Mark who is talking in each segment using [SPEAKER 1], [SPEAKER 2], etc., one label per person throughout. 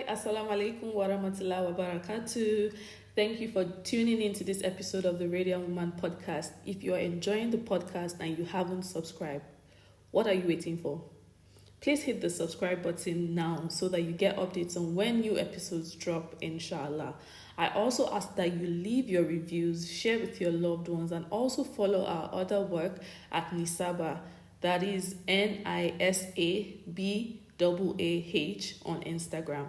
[SPEAKER 1] Assalamu alaikum wa rahmatullahi wa barakatuh. Thank you for tuning into this episode of the Radiant Woman podcast. If you are enjoying the podcast and you haven't subscribed, what are you waiting for? Please hit the subscribe button now so that you get updates on when new episodes drop, inshallah. I also ask that you leave your reviews, share with your loved ones, and also follow our other work at Nisaba, that is NISABAAH on Instagram.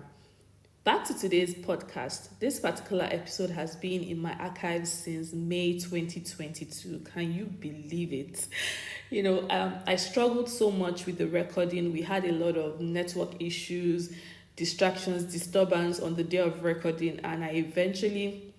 [SPEAKER 1] Back to today's podcast. This particular episode has been in my archives since May 2022. Can you believe it? I struggled so much with the recording. We had a lot of network issues, distractions, disturbance on the day of recording, and I eventually,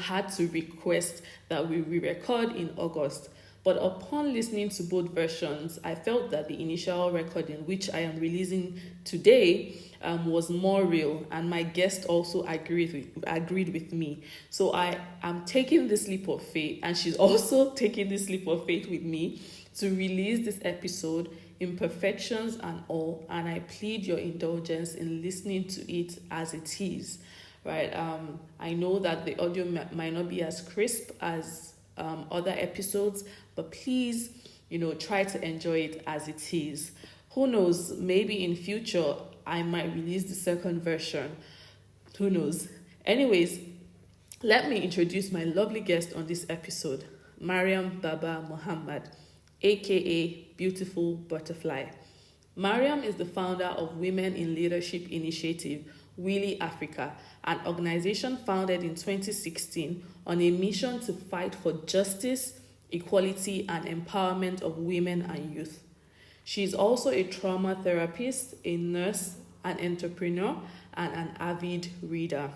[SPEAKER 1] had to request that we re-record in August. But upon listening to both versions, I felt that the initial recording, which I am releasing today, was more real, and my guest also agreed with me. So I am taking this leap of faith, and she's also taking this leap of faith with me to release this episode, Imperfections and all, and I plead your indulgence in listening to it as it is. Right? I know that the audio might not be as crisp as other episodes, but please, try to enjoy it as it is. Who knows, maybe in future I might release the second version. Who knows? Anyways, let me introduce my lovely guest on this episode, Maryam Baba Mohammed, aka Beautiful Butterfly. Maryam is the founder of Women in Leadership Initiative, Wili Africa, an organization founded in 2016 on a mission to fight for justice, equality, and empowerment of women and youth. She is also a trauma therapist, a nurse, an entrepreneur, and an avid reader.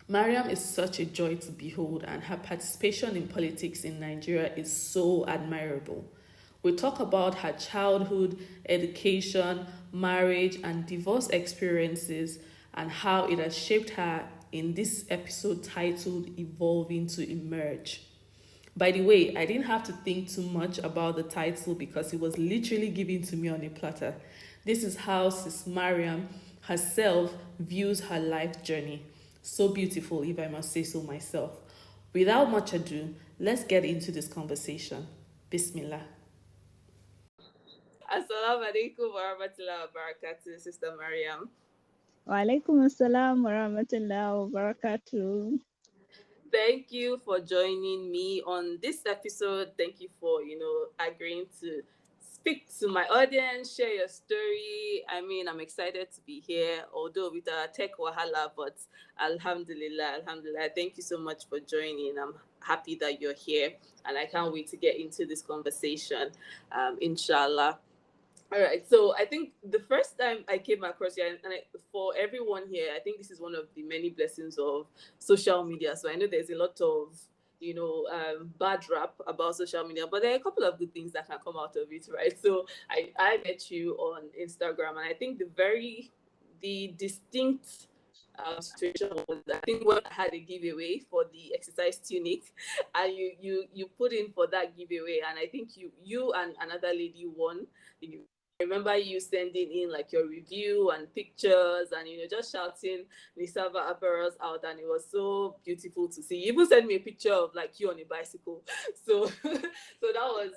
[SPEAKER 1] Maryam is such a joy to behold, and her participation in politics in Nigeria is so admirable. We talk about her childhood, education, marriage, and divorce experiences, and how it has shaped her in this episode titled Evolving to Emerge. By the way, I didn't have to think too much about the title because it was literally given to me on a platter. This is how Sis Maryam herself views her life journey. So beautiful, if I must say so myself. Without much ado, let's get into this conversation. Bismillah. Assalamu alaikum wa rahmatullahi wa barakatuh, Sister Maryam.
[SPEAKER 2] Wa alaikum assalam wa rahmatullahi wa barakatuh.
[SPEAKER 1] Thank you for joining me on this episode. Thank you for, agreeing to speak to my audience, share your story. I mean, I'm excited to be here, although with a tech wahala, but alhamdulillah. Thank you so much for joining. I'm happy that you're here, and I can't wait to get into this conversation, inshallah. All right, so I think the first time I came across you, for everyone here, I think this is one of the many blessings of social media. So I know there's a lot of, bad rap about social media, but there are a couple of good things that can come out of it, right? So I met you on Instagram, and I think the distinct situation was, I think, when I had a giveaway for the exercise tunic, and you put in for that giveaway, and I think you and another lady won. I remember you sending in like your review and pictures, and just shouting Nisava apparels out, and it was so beautiful to see. You even sent me a picture of like you on a bicycle, so so that was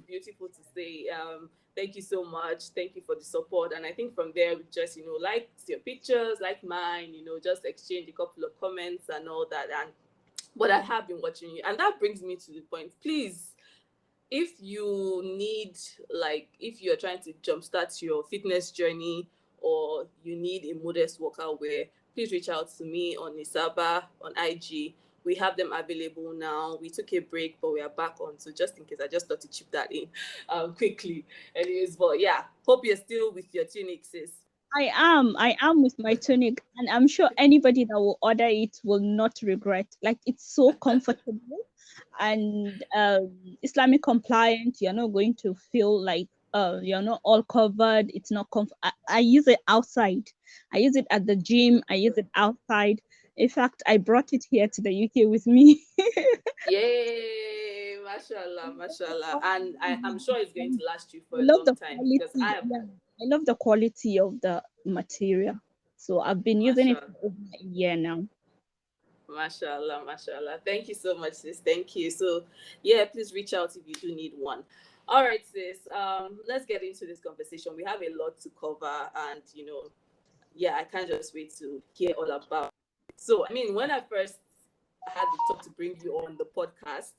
[SPEAKER 1] beautiful to see. Thank you so much. Thank you for the support. And I think from there, we just, like your pictures, like mine, just exchange a couple of comments and all that. But I have been watching you. And that brings me to the point. Please, if you're trying to jumpstart your fitness journey, or you need a modest workout wear, please reach out to me on Nisaba on IG. We have them available now. We took a break, but we are back on. So just in case, I just thought to chip that in quickly. Anyways, but yeah, hope you're still with your tunic, sis.
[SPEAKER 2] I am with my tunic, and I'm sure anybody that will order it will not regret. Like, it's so comfortable and Islamic compliant. You're not going to feel like you're not all covered. It's not I use it outside. I use it at the gym. I use it outside. In fact, I brought it here to the UK with me.
[SPEAKER 1] Yay, mashallah. And I'm sure it's going to last you for
[SPEAKER 2] I
[SPEAKER 1] a
[SPEAKER 2] love
[SPEAKER 1] long
[SPEAKER 2] the
[SPEAKER 1] time,
[SPEAKER 2] quality.
[SPEAKER 1] because I have.
[SPEAKER 2] Yeah, I love the quality of the material. So I've been using it
[SPEAKER 1] Mashallah.
[SPEAKER 2] for over a year now.
[SPEAKER 1] Mashallah, mashallah. Thank you so much, sis. Thank you. So, yeah, please reach out if you do need one. All right, sis. Let's get into this conversation. We have a lot to cover, and yeah, I can't just wait to hear all about it. So, I mean, when I first had the thought to bring you on the podcast,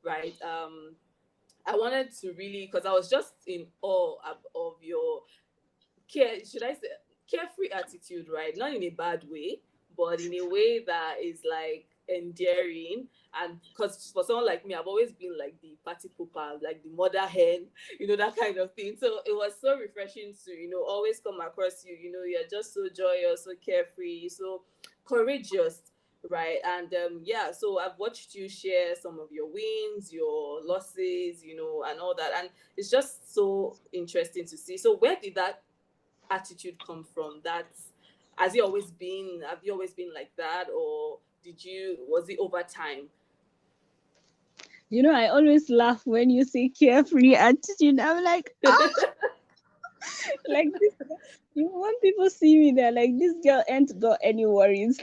[SPEAKER 1] right? I wanted to really, because I was just in awe of your should I say carefree attitude, right? Not in a bad way, but in a way that is like endearing. And because for someone like me, I've always been like the party pooper, like the mother hen, that kind of thing. So it was so refreshing to, always come across you. You're just so joyous, so carefree, so courageous. Right. And yeah, so I've watched you share some of your wins, your losses, and all that. And it's just so interesting to see. So where did that attitude come from? That have you always been like that, or was it over time?
[SPEAKER 2] I always laugh when you say carefree attitude. I'm like, like this. When people see me, they're like, this girl ain't got any worries.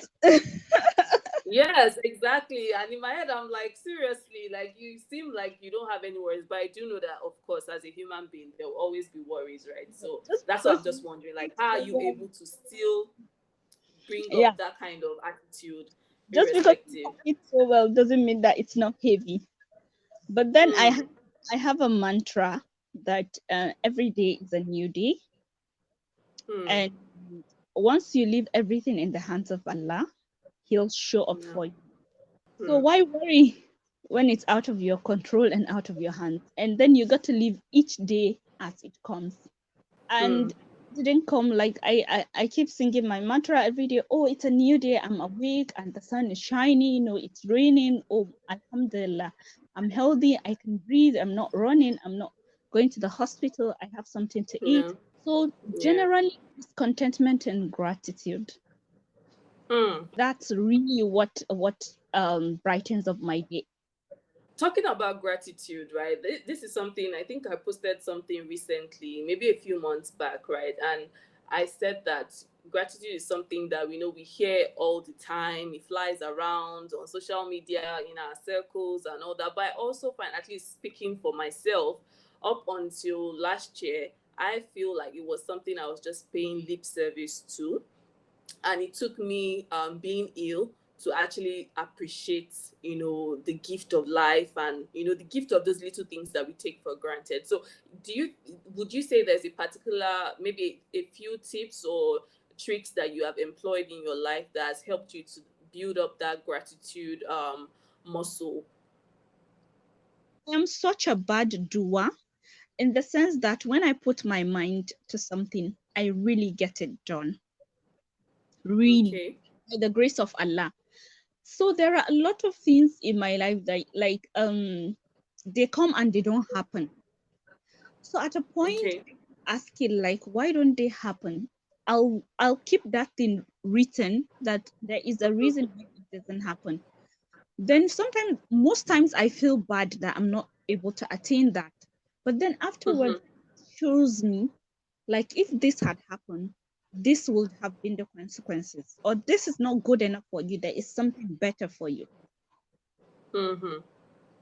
[SPEAKER 1] Yes, exactly. And in my head, I'm like, seriously, like you seem like you don't have any worries, but I do know that, of course, as a human being, there will always be worries, right? So
[SPEAKER 2] Just
[SPEAKER 1] that's what
[SPEAKER 2] because
[SPEAKER 1] I'm just wondering, like, how are you able to still bring
[SPEAKER 2] yeah,
[SPEAKER 1] up that kind of attitude,
[SPEAKER 2] just because you
[SPEAKER 1] irrespective?
[SPEAKER 2] have it so well doesn't mean that it's not heavy. But then
[SPEAKER 1] Hmm.
[SPEAKER 2] I have a mantra that every day is a new day,
[SPEAKER 1] Hmm.
[SPEAKER 2] and once you leave everything in the hands of Allah, He'll show up
[SPEAKER 1] Yeah.
[SPEAKER 2] for you. So
[SPEAKER 1] Hmm.
[SPEAKER 2] why worry when it's out of your control and out of your hands? And then you got to live each day as it comes.
[SPEAKER 1] Hmm.
[SPEAKER 2] And it didn't come like I keep singing my mantra every day. Oh, it's a new day. I'm awake and the sun is shining. It's raining. Oh, Alhamdulillah. I'm healthy. I can breathe. I'm not running. I'm not going to the hospital. I have something to eat.
[SPEAKER 1] Yeah.
[SPEAKER 2] So
[SPEAKER 1] Yeah.
[SPEAKER 2] generally, it's contentment and gratitude.
[SPEAKER 1] Hmm.
[SPEAKER 2] That's really what brightens up my day.
[SPEAKER 1] Talking about gratitude, right? This is something I think I posted something recently, maybe a few months back, right? And I said that gratitude is something that we hear all the time. It flies around on social media, in our circles, and all that. But I also find, at least speaking for myself, up until last year, I feel like it was something I was just paying lip service to, and it took me being ill to actually appreciate the gift of life, and the gift of those little things that we take for granted. So would you say there's a particular, maybe a few tips or tricks that you have employed in your life that has helped you to build up that gratitude muscle?
[SPEAKER 2] I'm such a bad doer in the sense that when I put my mind to something, I really get it done. Really,
[SPEAKER 1] Okay.
[SPEAKER 2] by the grace of Allah. So there are a lot of things in my life that they come and they don't happen. So at a point
[SPEAKER 1] Okay.
[SPEAKER 2] asking like why don't they happen? I'll keep that thing written that there is a reason why it doesn't happen. Then sometimes most times I feel bad that I'm not able to attain that. But then afterwards
[SPEAKER 1] Mm-hmm.
[SPEAKER 2] it shows me like if this had happened, this would have been the consequences. Or this is not good enough for you. There is something better for you.
[SPEAKER 1] Mm-hmm.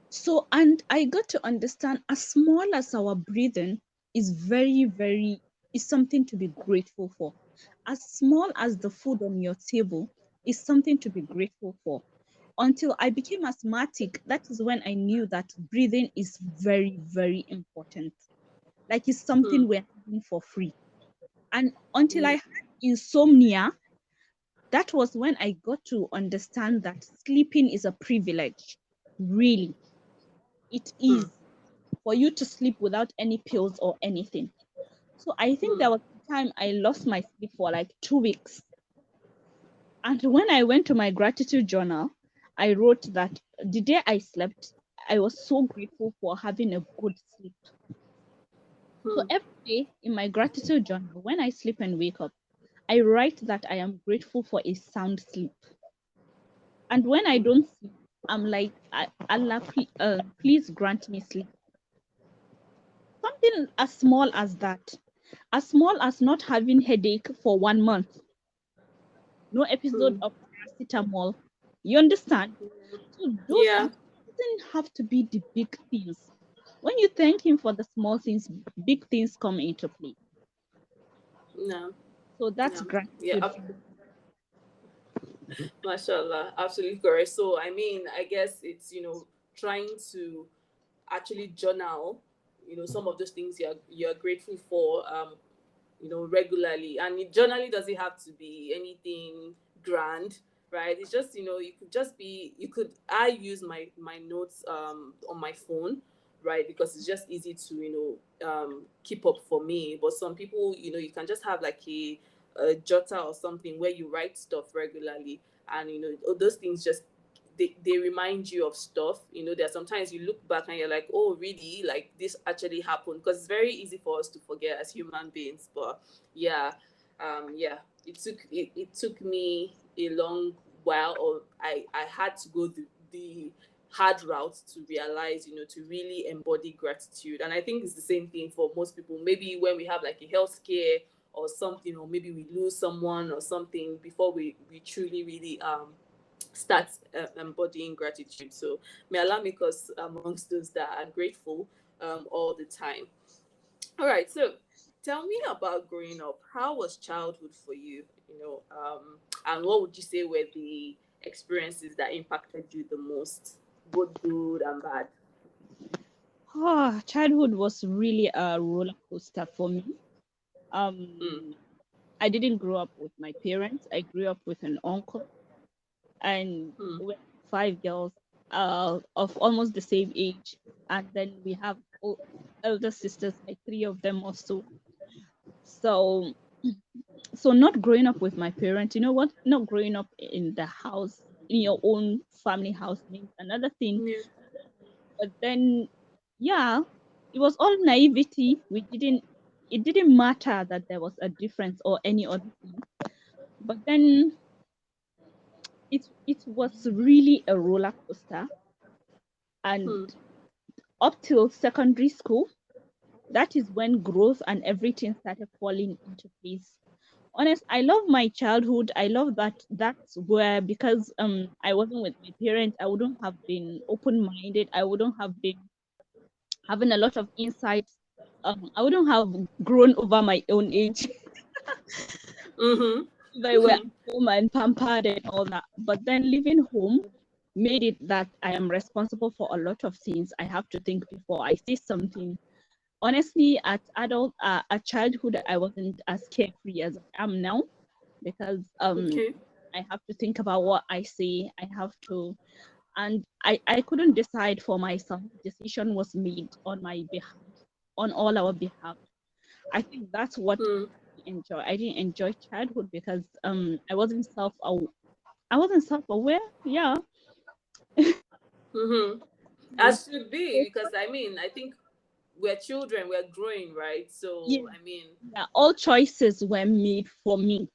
[SPEAKER 2] So, and I got to understand as small as our breathing is is something to be grateful for. As small as the food on your table is something to be grateful for. Until I became asthmatic, that is when I knew that breathing is very important. Like it's something we're having for free. And until I
[SPEAKER 1] Yeah.
[SPEAKER 2] had insomnia, that was when I got to understand that sleeping is a privilege. Really, it
[SPEAKER 1] Mm.
[SPEAKER 2] is for you to sleep without any pills or anything. So I think
[SPEAKER 1] Mm.
[SPEAKER 2] there was a time I lost my sleep for like 2 weeks. And when I went to my gratitude journal, I wrote that the day I slept, I was so grateful for having a good sleep. So
[SPEAKER 1] Mm.
[SPEAKER 2] every day in my gratitude journal, when I sleep and wake up, I write that I am grateful for a sound sleep. And when I don't sleep, I'm like, Allah, please grant me sleep. Something as small as that, as small as not having headache for 1 month. no episode of paracetamol. You understand? So those
[SPEAKER 1] Yeah.
[SPEAKER 2] doesn't have to be the big things. When you thank him for the small things, big things come into play.
[SPEAKER 1] No.
[SPEAKER 2] So that's
[SPEAKER 1] Yeah. Yeah.
[SPEAKER 2] gratitude.
[SPEAKER 1] Mashallah, absolutely correct. So, I mean, I guess it's, trying to actually journal, some of those things you're grateful for, regularly. And it journaling doesn't have to be anything grand, right? It's just, you could just be, I use my notes on my phone, right? Because it's just easy to, keep up for me. But some people, you can just have like a jotter or something where you write stuff regularly, and those things just, they remind you of stuff. There are sometimes you look back and you're like, oh really, like this actually happened, because it's very easy for us to forget as human beings. But yeah, yeah, it took me a long while, or I had to go the hard route to realize, to really embody gratitude. And I think it's the same thing for most people. Maybe when we have like a health scare or something, or maybe we lose someone or something, before we truly really start embodying gratitude. So may Allah make us amongst those that are grateful all the time. All right, so tell me about growing up. How was childhood for you? And what would you say were the experiences that impacted you the most, both good and bad?
[SPEAKER 2] Childhood was really a roller coaster for me.
[SPEAKER 1] Mm,
[SPEAKER 2] Um, I didn't grow up with my parents. I grew up with an uncle, and
[SPEAKER 1] mm,
[SPEAKER 2] we're five girls of almost the same age. And then we have elder sisters, like three of them or so. So, so not growing up with my parents, you know what? Not growing up in the house, in your own family house means another thing.
[SPEAKER 1] yeah.
[SPEAKER 2] But then, yeah, it was all naivety. It didn't matter that there was a difference or any other thing. But then it was really a roller coaster. And
[SPEAKER 1] Mm,
[SPEAKER 2] up till secondary school, that is when growth and everything started falling into place. Honest, I love my childhood. I love that's where, because I wasn't with my parents, I wouldn't have been open minded. I wouldn't have been having a lot of insights. I wouldn't have grown over my own age
[SPEAKER 1] mm-hmm.
[SPEAKER 2] if I were at home and pampered and all that. But then leaving home made it that I am responsible for a lot of things. I have to think before I say something. Honestly, at childhood, I wasn't as carefree as I am now, because
[SPEAKER 1] Okay.
[SPEAKER 2] I have to think about what I say. I have to, and I couldn't decide for myself. Decision was made on my behalf, on all our behalf. I think that's what
[SPEAKER 1] Mm,
[SPEAKER 2] I enjoy. I didn't enjoy childhood because I wasn't self aware. Yeah.
[SPEAKER 1] mm-hmm.
[SPEAKER 2] So,
[SPEAKER 1] As should be, because I mean, I think we're children, we're growing, right?
[SPEAKER 2] yeah,
[SPEAKER 1] So I mean,
[SPEAKER 2] yeah, all choices were made for me.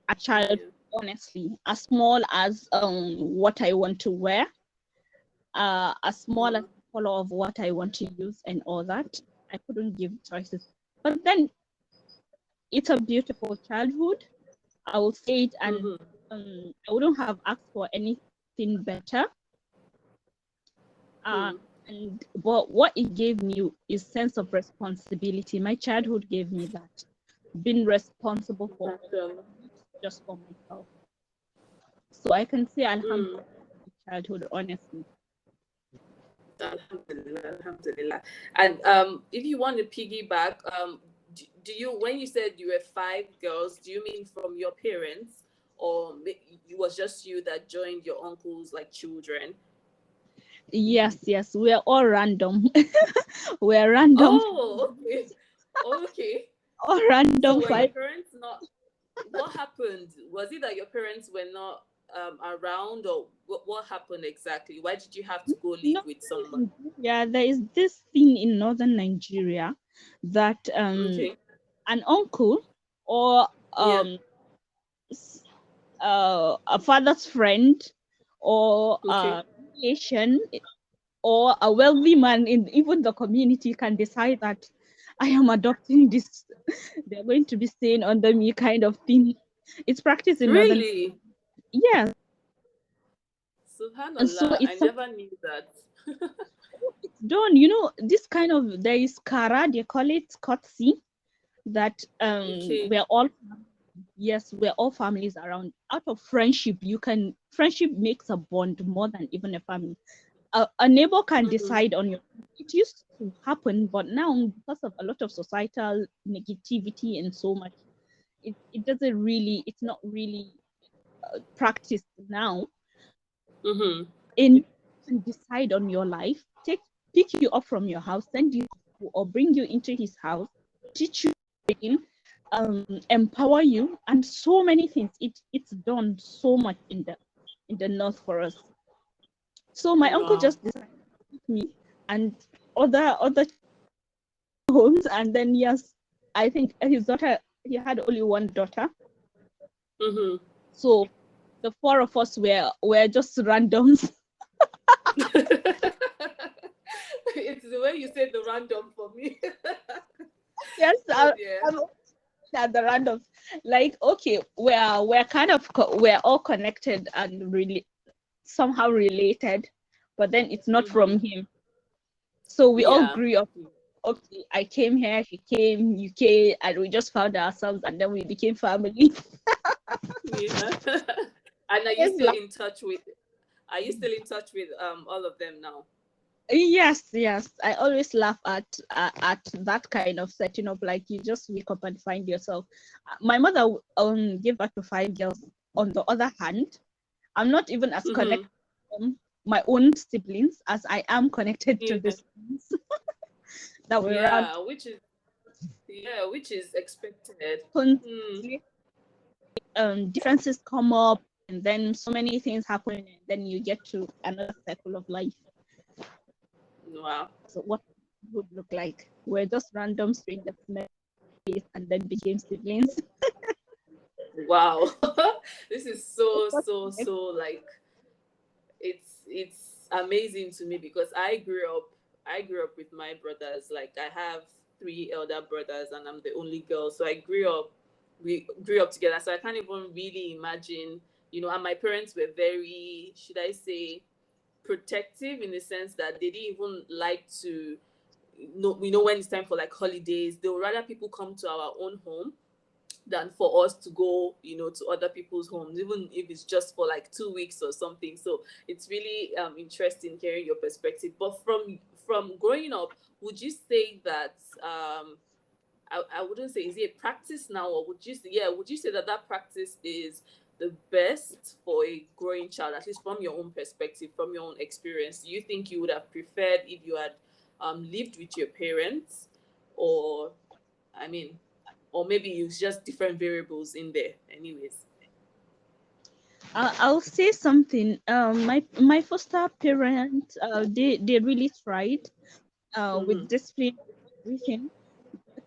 [SPEAKER 2] A child,
[SPEAKER 1] yeah.
[SPEAKER 2] honestly, as small as what I want to wear, as small as
[SPEAKER 1] Mm,
[SPEAKER 2] the color of what I want to use and all that. I couldn't give choices. But then it's a beautiful childhood. I will say it, and
[SPEAKER 1] mm-hmm.
[SPEAKER 2] I wouldn't have asked for anything better. Uh,
[SPEAKER 1] Mm.
[SPEAKER 2] and but what it gave me is sense of responsibility. My childhood gave me that, being responsible for
[SPEAKER 1] Mashallah.
[SPEAKER 2] not just for myself. So I can say
[SPEAKER 1] Mm.
[SPEAKER 2] Alhamdulillah, childhood, honestly.
[SPEAKER 1] Alhamdulillah, alhamdulillah. And if you want to piggyback, do you, when you said you were five girls, do you mean from your parents, or it was just you that joined your uncles like children?
[SPEAKER 2] Yes, yes, we're all random. We're random,
[SPEAKER 1] Oh, okay, okay.
[SPEAKER 2] all random
[SPEAKER 1] So were your
[SPEAKER 2] five.
[SPEAKER 1] parents not? What happened? Was it that your parents were not around, or what happened exactly? Why did you have to go live with
[SPEAKER 2] Northern
[SPEAKER 1] someone?
[SPEAKER 2] Nigeria, there is this thing in northern Nigeria that
[SPEAKER 1] Okay.
[SPEAKER 2] an uncle or
[SPEAKER 1] Yeah.
[SPEAKER 2] a father's friend or
[SPEAKER 1] Okay.
[SPEAKER 2] a relation or a wealthy man in even the community can decide that I am adopting this. They're going to be staying under me, kind of thing. It's practiced in northern.
[SPEAKER 1] Really?
[SPEAKER 2] Yes, and so
[SPEAKER 1] Subhanallah, I
[SPEAKER 2] it's
[SPEAKER 1] never knew that.
[SPEAKER 2] done. This kind of, there is kara, they call it courtesy, that
[SPEAKER 1] Okay.
[SPEAKER 2] we're all, yes, we're all families around. Out of friendship, friendship makes a bond more than even a family. A neighbor can
[SPEAKER 1] Mm-hmm.
[SPEAKER 2] decide on your. It used to happen, but now because of a lot of societal negativity and so much, it doesn't really. It's not really practiced now.
[SPEAKER 1] Mm-hmm.
[SPEAKER 2] And can decide on your life, pick you up from your house, send you to school, or bring you into his house, teach you, empower you, and so many things. It's done so much in the north for us. So my uncle
[SPEAKER 1] Wow.
[SPEAKER 2] just decided to pick me and other homes, and then yes, I think his daughter. He had only one daughter,
[SPEAKER 1] Mm-hmm.
[SPEAKER 2] so the four of us were just randoms.
[SPEAKER 1] It's the way you said the random for me.
[SPEAKER 2] Yes,
[SPEAKER 1] Oh dear.
[SPEAKER 2] I'm at the randoms. Like, okay, we're kind of we're all connected and really somehow related, but then it's not
[SPEAKER 1] Mm-hmm.
[SPEAKER 2] from him. So we all
[SPEAKER 1] Yeah.
[SPEAKER 2] grew up. Okay, I came here, he came, you came, and we just found ourselves, and then we became family.
[SPEAKER 1] Yeah. And are you
[SPEAKER 2] Yes,
[SPEAKER 1] still in touch with? Are you still in touch with all of them now?
[SPEAKER 2] yes. I always laugh at that kind of setting up. Like, you just wake up and find yourself. My mother gave birth to 5 girls. On the other hand, I'm not even as
[SPEAKER 1] Mm-hmm.
[SPEAKER 2] connected to my own siblings as I am connected to the
[SPEAKER 1] Yeah.
[SPEAKER 2] siblings that were around.
[SPEAKER 1] Yeah. Which is expected. Mm.
[SPEAKER 2] Constantly, differences come up, and then so many things happen, and then you get to another circle of life.
[SPEAKER 1] Wow.
[SPEAKER 2] So what would look like? We're just random strangers met and then became siblings.
[SPEAKER 1] Wow. This is so like it's amazing to me because I grew up with my brothers. Like I have three elder brothers and I'm the only girl. So we grew up together. So I can't even really imagine, and my parents were very, should I say, protective in the sense that they didn't even like to know when it's time for like holidays. They would rather people come to our own home than for us to go, to other people's homes, even if it's just for like 2 weeks or something. So it's really interesting hearing your perspective. But from growing up, would you say that I wouldn't say is it a practice now, or would you say that practice is the best for a growing child, at least from your own perspective, from your own experience? Do you think you would have preferred if you had lived with your parents, or I mean, or maybe it's just different variables in there. Anyways.
[SPEAKER 2] I'll say something. My foster parents, they really tried
[SPEAKER 1] Mm-hmm.
[SPEAKER 2] with discipline, everything. But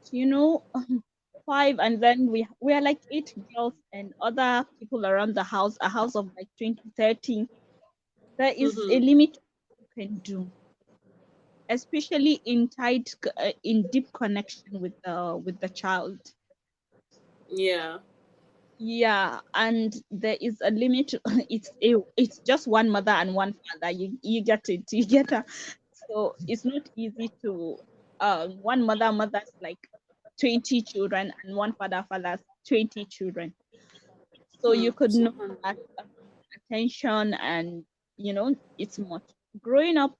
[SPEAKER 2] five, and then we are like 8 girls and other people around the house, a house of like 20, 30. There is a
[SPEAKER 1] Mm-hmm.
[SPEAKER 2] limit you can do, especially in deep connection with the child.
[SPEAKER 1] Yeah.
[SPEAKER 2] Yeah, and there is a limit. It's just one mother and one father. You get it. You get her. So it's not easy to one mother's like 20 children, and one father's 20 children. So
[SPEAKER 1] Hmm.
[SPEAKER 2] you could know that
[SPEAKER 1] Subhanallah.
[SPEAKER 2] attention, and it's much. Growing up,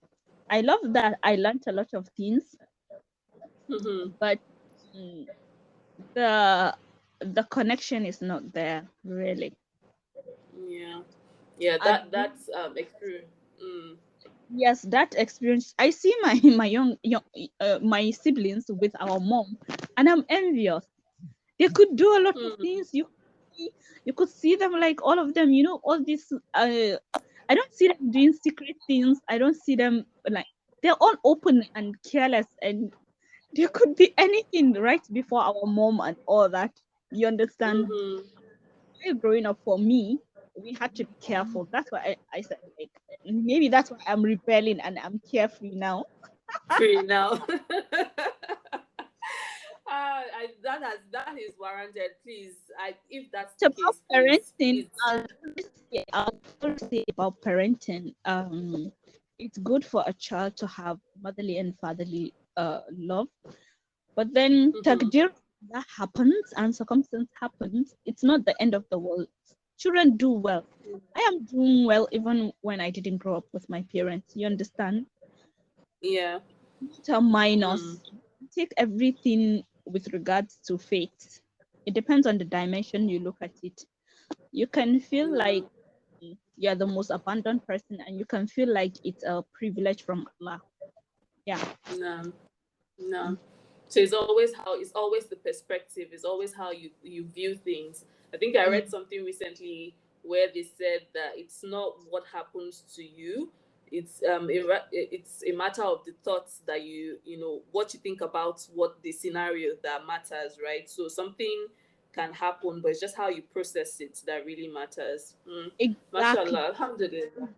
[SPEAKER 2] I love that I learned a lot of things,
[SPEAKER 1] Mm-hmm.
[SPEAKER 2] but mm, the connection is not there really.
[SPEAKER 1] Yeah. Yeah.
[SPEAKER 2] And
[SPEAKER 1] That's experience. Mm.
[SPEAKER 2] yes, that experience. I see my my siblings with our mom, and I'm envious. They could do a lot of
[SPEAKER 1] Hmm.
[SPEAKER 2] things. You could see them, like all of them. All this. I don't see them doing secret things. I don't see them like, they're all open and careless, and there could be anything right before our mom and all that. You understand?
[SPEAKER 1] Mm-hmm.
[SPEAKER 2] While growing up, for me, we had to be careful. That's why I said, like, maybe that's why I'm rebelling and I'm carefree now.
[SPEAKER 1] Free now. that is warranted. Please, if that's
[SPEAKER 2] It's
[SPEAKER 1] the
[SPEAKER 2] about
[SPEAKER 1] case, please,
[SPEAKER 2] parenting.
[SPEAKER 1] please.
[SPEAKER 2] I'll say about parenting. It's good for a child to have motherly and fatherly love, but then takdir, that happens and circumstance happens. It's not the end of the world. Children do well. I am doing well even when I didn't grow up with my parents. You understand?
[SPEAKER 1] Yeah.
[SPEAKER 2] To minus, take everything with regards to fate. It depends on the dimension you look at it. You can feel like
[SPEAKER 1] No.
[SPEAKER 2] you're the most abundant person, and you can feel like it's a privilege from Allah. Yeah.
[SPEAKER 1] No. No. So it's always the perspective. It's always how you view things. I think I read something recently where they said that it's not what happens to you. It's a matter of the thoughts that what you think about what the scenario that matters, right? So something can happen, but it's just how you process it that really matters.
[SPEAKER 2] Exactly.
[SPEAKER 1] Mashallah, alhamdulillah.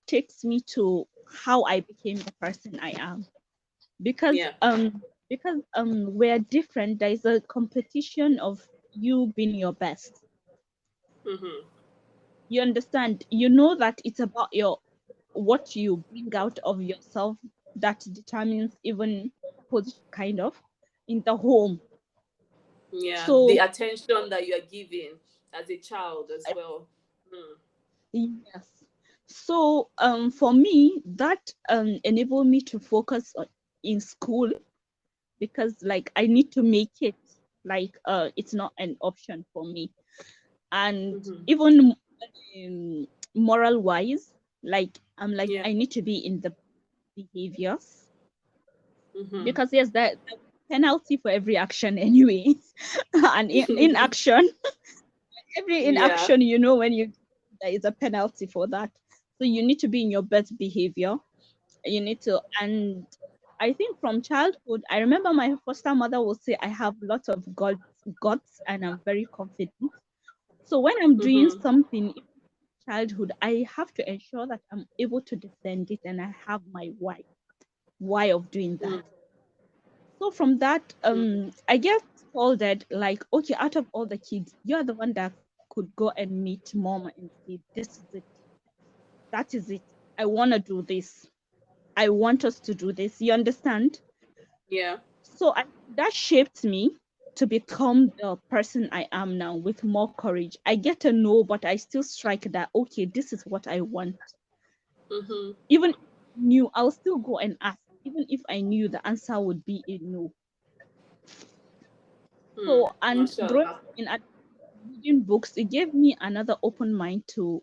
[SPEAKER 2] Takes me to how I became the person I am. Because
[SPEAKER 1] Yeah.
[SPEAKER 2] we're different. There is a competition of you being your best.
[SPEAKER 1] Mm-hmm.
[SPEAKER 2] You understand? You know that it's about your what you bring out of yourself that determines even position kind of in the home.
[SPEAKER 1] Yeah, the
[SPEAKER 2] So
[SPEAKER 1] attention that you are giving as a child as well.
[SPEAKER 2] yes. So for me that enabled me to focus in school, because like I need to make it, like it's not an option for me. And
[SPEAKER 1] Mm-hmm.
[SPEAKER 2] even moral wise, like I'm like
[SPEAKER 1] Yeah.
[SPEAKER 2] I need to be in the behaviors,
[SPEAKER 1] Mm-hmm.
[SPEAKER 2] because yes, that penalty for every action anyway. And in action, every
[SPEAKER 1] Yeah.
[SPEAKER 2] inaction, when you, there is a penalty for that. So you need to be in your best behavior. You need to. And I think from childhood, I remember my foster mother would say I have lots of guts and I'm very confident. So when I'm doing
[SPEAKER 1] Mm-hmm.
[SPEAKER 2] something in childhood, I have to ensure that I'm able to defend it, and I have my why of doing that. So from that, I get scolded like, okay, out of all the kids, you're the one that could go and meet mom and say, this is it. That is it. I want to do this. I want us to do this. You understand?
[SPEAKER 1] Yeah.
[SPEAKER 2] So that shaped me to become the person I am now with more courage. I get a no, but I still strike that, okay, this is what I want.
[SPEAKER 1] Mm-hmm.
[SPEAKER 2] Even if I knew, I'll still go and ask, even if I knew the answer would be a no. So, and growing
[SPEAKER 1] Mashallah.
[SPEAKER 2] in reading books, it gave me another open mind to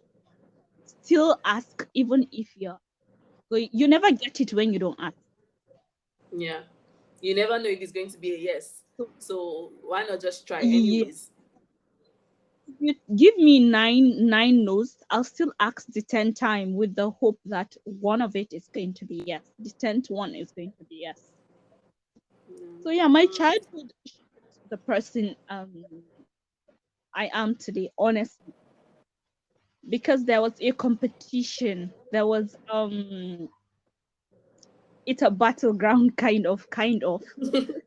[SPEAKER 2] still ask, even if you never get it when you don't ask.
[SPEAKER 1] Yeah. You never know if it's going to be a yes.
[SPEAKER 2] So,
[SPEAKER 1] So why not just try
[SPEAKER 2] yeah,
[SPEAKER 1] anyways?
[SPEAKER 2] if you give me nine no's, I'll still ask the 10th time with the hope that one of it is going to be yes. The 10th one is going to be yes. So yeah, my childhood shaped the person I am today, honestly, because there was a competition. There was it's a battleground kind of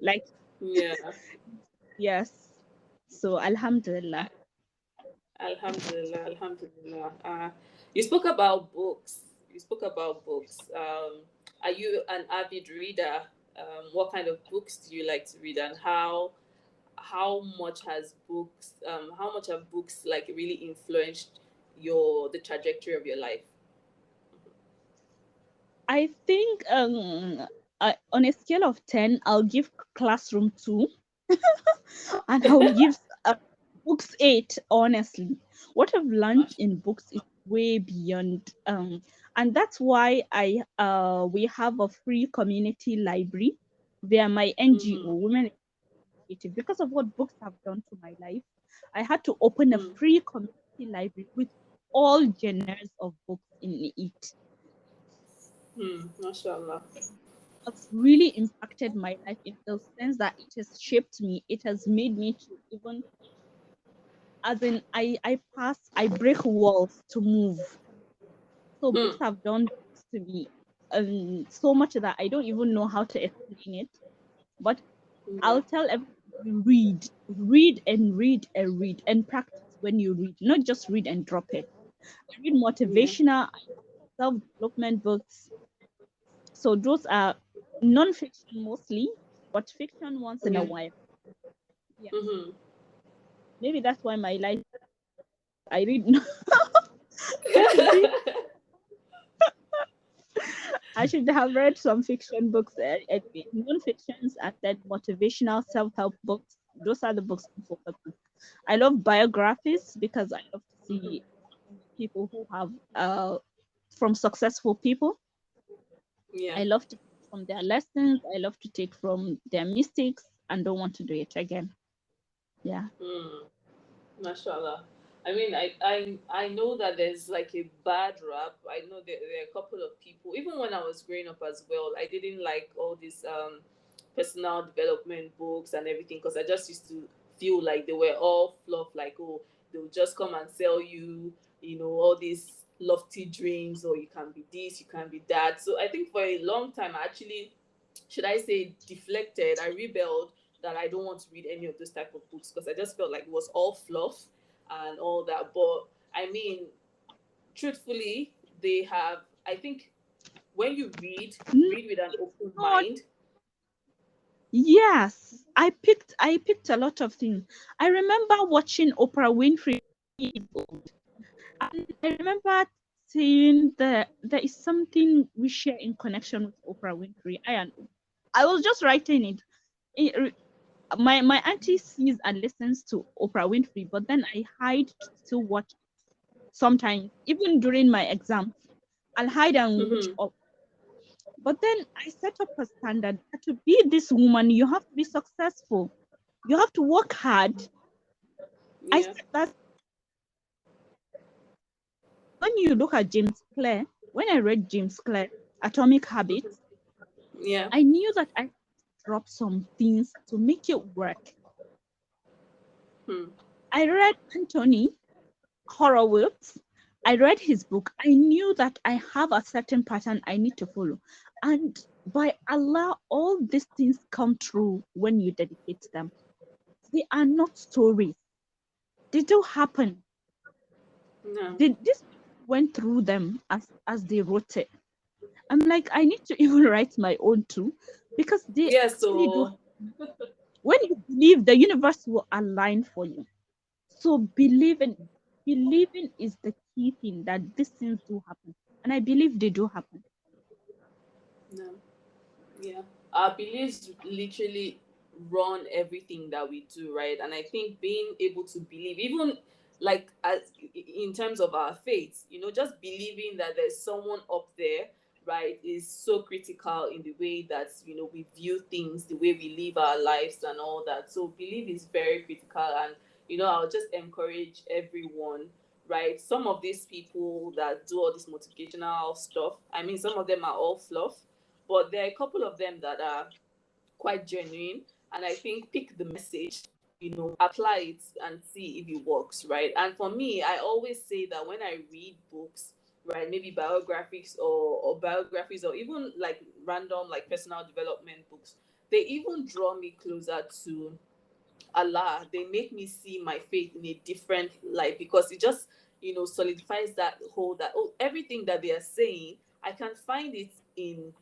[SPEAKER 2] like
[SPEAKER 1] Yeah.
[SPEAKER 2] yes. So Alhamdulillah.
[SPEAKER 1] Alhamdulillah. Alhamdulillah. You spoke about books. You spoke about books. Are you an avid reader? What kind of books do you like to read, and how much have books like really influenced the trajectory of your life?
[SPEAKER 2] I think on a scale of 10, I'll give classroom 2, and I would give books 8. Honestly, what I've learned
[SPEAKER 1] Much.
[SPEAKER 2] in books is way beyond. And that's why we have a free community library via my
[SPEAKER 1] Mm-hmm.
[SPEAKER 2] NGO, Women Initiative. Because of what books have done to my life, I had to open a free community library with all genres of books in it.
[SPEAKER 1] Mashallah.
[SPEAKER 2] Has really impacted my life in the sense that it has shaped me. It has made me to even, as in, I break walls to move. So books have done this to me, so much that I don't even know how to explain it. But I'll tell everybody, read and read and read and practice when you read, not just read and drop it. I read
[SPEAKER 1] Yeah.
[SPEAKER 2] motivational, self-development books. So those are non-fiction mostly, but fiction once in a
[SPEAKER 1] Yeah.
[SPEAKER 2] while. Yes.
[SPEAKER 1] Mm-hmm.
[SPEAKER 2] Maybe that's why my life I read I should be I should have read some fiction books, non-fictions, and then motivational self-help books. Those are the books I'm focused on. I love biographies because I love to see people who have from successful people.
[SPEAKER 1] Yeah.
[SPEAKER 2] I love to take from their lessons. I love to take from their mistakes and don't want to do it again. Yeah.
[SPEAKER 1] Mm. Mashallah. I mean, I know that there's like a bad rap. I know there are a couple of people. Even when I was growing up as well, I didn't like all these personal development books and everything because I just used to feel like they were all fluff. Like, oh, they'll just come and sell you, all these lofty dreams, or you can be this, you can be that. So I think for a long time, I actually, should I say, deflected. I rebelled that I don't want to read any of those type of books because I just felt like it was all fluff and all that. But I mean, truthfully, they have. I think when you
[SPEAKER 2] Mm,
[SPEAKER 1] read with an open
[SPEAKER 2] no,
[SPEAKER 1] mind.
[SPEAKER 2] yes. I picked a lot of things. I remember watching Oprah Winfrey, and I remember saying that there is something we share in connection with Oprah Winfrey. I was just writing it. It- my auntie sees and listens to Oprah Winfrey, but then I hide to still watch sometimes, even during my exams. I'll hide and watch
[SPEAKER 1] Mm-hmm.
[SPEAKER 2] up. But then I set up a standard that to be this woman, you have to be successful. You have to work hard. I
[SPEAKER 1] Yeah.
[SPEAKER 2] said that when you look at James Clear, when I read James Clear, Atomic Habits,
[SPEAKER 1] Yeah.
[SPEAKER 2] I knew that I dropped some things to make it work.
[SPEAKER 1] Hmm.
[SPEAKER 2] I read Anthony Horowitz. I read his book. I knew that I have a certain pattern I need to follow. And by Allah, all these things come true when you dedicate them. They are not stories. They do happen.
[SPEAKER 1] No.
[SPEAKER 2] These people went through them as they wrote it. I'm like, I need to even write my own too, because they
[SPEAKER 1] Yeah.
[SPEAKER 2] actually do.
[SPEAKER 1] So
[SPEAKER 2] When you believe, the universe will align for you. So believing is the key thing that these things do happen, and I believe they do happen.
[SPEAKER 1] no. Yeah. Our beliefs literally run everything that we do, right? And I think being able to believe, even like as in terms of our faith, just believing that there's someone up there, right, is so critical in the way that we view things, the way we live our lives and all that. So belief is very critical, and I'll just encourage everyone, right? Some of these people that do all this motivational stuff, I mean, some of them are all fluff, but there are a couple of them that are quite genuine, and I think pick the message, apply it and see if it works, right? And for me, I always say that when I read books, right, maybe biographies or biographies, or even like random like personal development books, they even draw me closer to Allah. They make me see my faith in a different light, because it just solidifies that whole, that, oh, everything that they are saying, I can find it in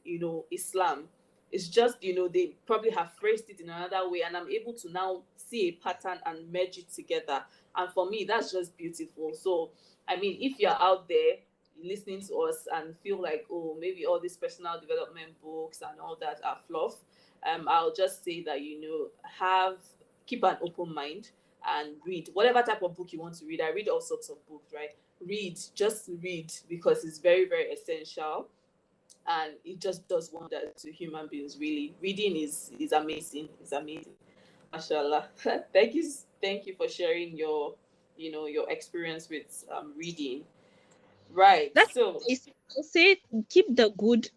[SPEAKER 1] Islam. It's just they probably have phrased it in another way, and I'm able to now see a pattern and merge it together. And for me, that's just beautiful. So I mean, if you're out there listening to us and feel like, oh, maybe all these personal development books and all that are fluff, I'll just say that have keep an open mind and read whatever type of book you want to read. I read all sorts of books, right? Just read, because it's very, very essential, and it just does wonders to human beings. Really, reading is amazing. It's amazing, mashallah. Thank you for sharing your experience with reading. Right.
[SPEAKER 2] That's
[SPEAKER 1] So
[SPEAKER 2] why I'll say keep the good,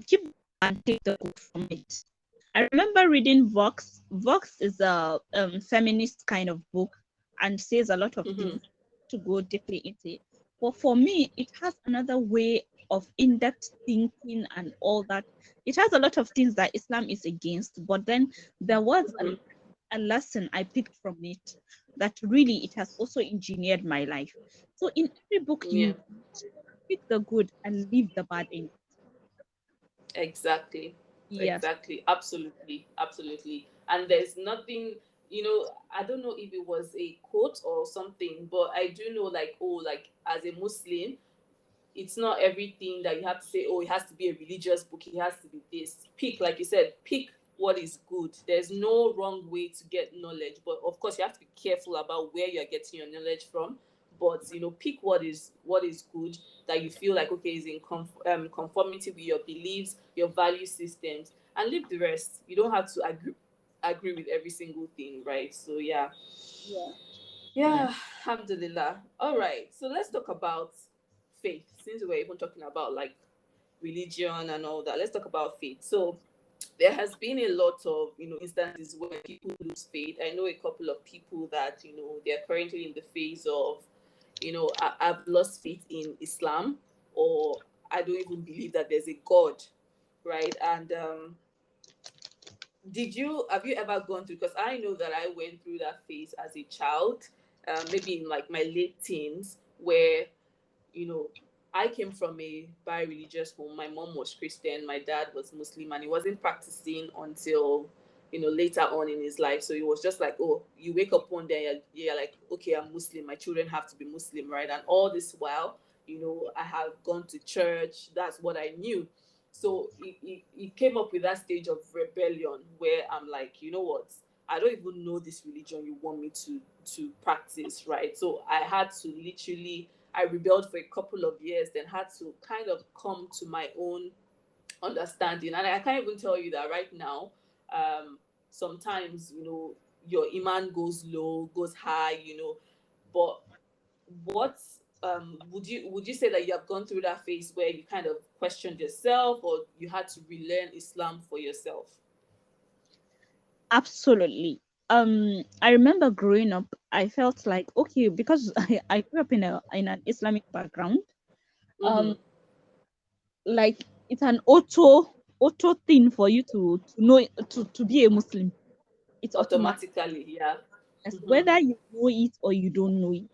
[SPEAKER 2] keep and take the good from it. I remember reading Vox. Vox is a feminist kind of book and says a lot of
[SPEAKER 1] mhm,
[SPEAKER 2] things to go deeply into it. But for me, it has another way. of in-depth thinking and all that. It has a lot of things that Islam is against, but then there was a lesson I picked from it that really it has also engineered my life. So in every book
[SPEAKER 1] Yeah.
[SPEAKER 2] you pick the good and leave the bad in.
[SPEAKER 1] Exactly.
[SPEAKER 2] Yes.
[SPEAKER 1] Exactly. Absolutely. Absolutely. And there's nothing, I don't know if it was a quote or something, but I do know, like, oh, like, as a Muslim, it's not everything that you have to say, oh, it has to be a religious book, it has to be this. Pick, like you said, pick what is good. There's no wrong way to get knowledge, but of course you have to be careful about where you're getting your knowledge from. But pick what is good, that you feel like, okay, is in conformity with your beliefs, your value systems, and leave the rest. You don't have to agree with every single thing, right? So yeah.
[SPEAKER 2] Yeah. Yeah.
[SPEAKER 1] Yeah, alhamdulillah. All right, so let's talk about faith. Since we're even talking about like religion and all that, let's talk about faith. So there has been a lot of instances where people lose faith. I know a couple of people that they're currently in the phase of I've lost faith in Islam, or I don't even believe that there's a God, right? And have you ever gone through, because I know that I went through that phase as a child, maybe in like my late teens, where you know, I came from a bi-religious home. My mom was Christian, my dad was Muslim, and he wasn't practicing until, later on in his life. So it was just like, oh, you wake up one day, you're like, okay, I'm Muslim. My children have to be Muslim, right? And all this while, I have gone to church. That's what I knew. So it came up with that stage of rebellion where I'm like, you know what? I don't even know this religion you want me to practice, right? So I had to literally, I rebelled for a couple of years, then had to kind of come to my own understanding. And I can't even tell you that right now, sometimes, your iman goes low, goes high, but what would you say that you have gone through that phase where you kind of questioned yourself, or you had to relearn Islam for yourself?
[SPEAKER 2] Absolutely. I remember growing up, I felt like, okay, because I grew up in an Islamic background.
[SPEAKER 1] Mm-hmm.
[SPEAKER 2] Um, like it's an auto thing for you to know to be a Muslim. It's automatic,
[SPEAKER 1] Automatically, yeah. Mm-hmm.
[SPEAKER 2] whether you know it or you don't know it.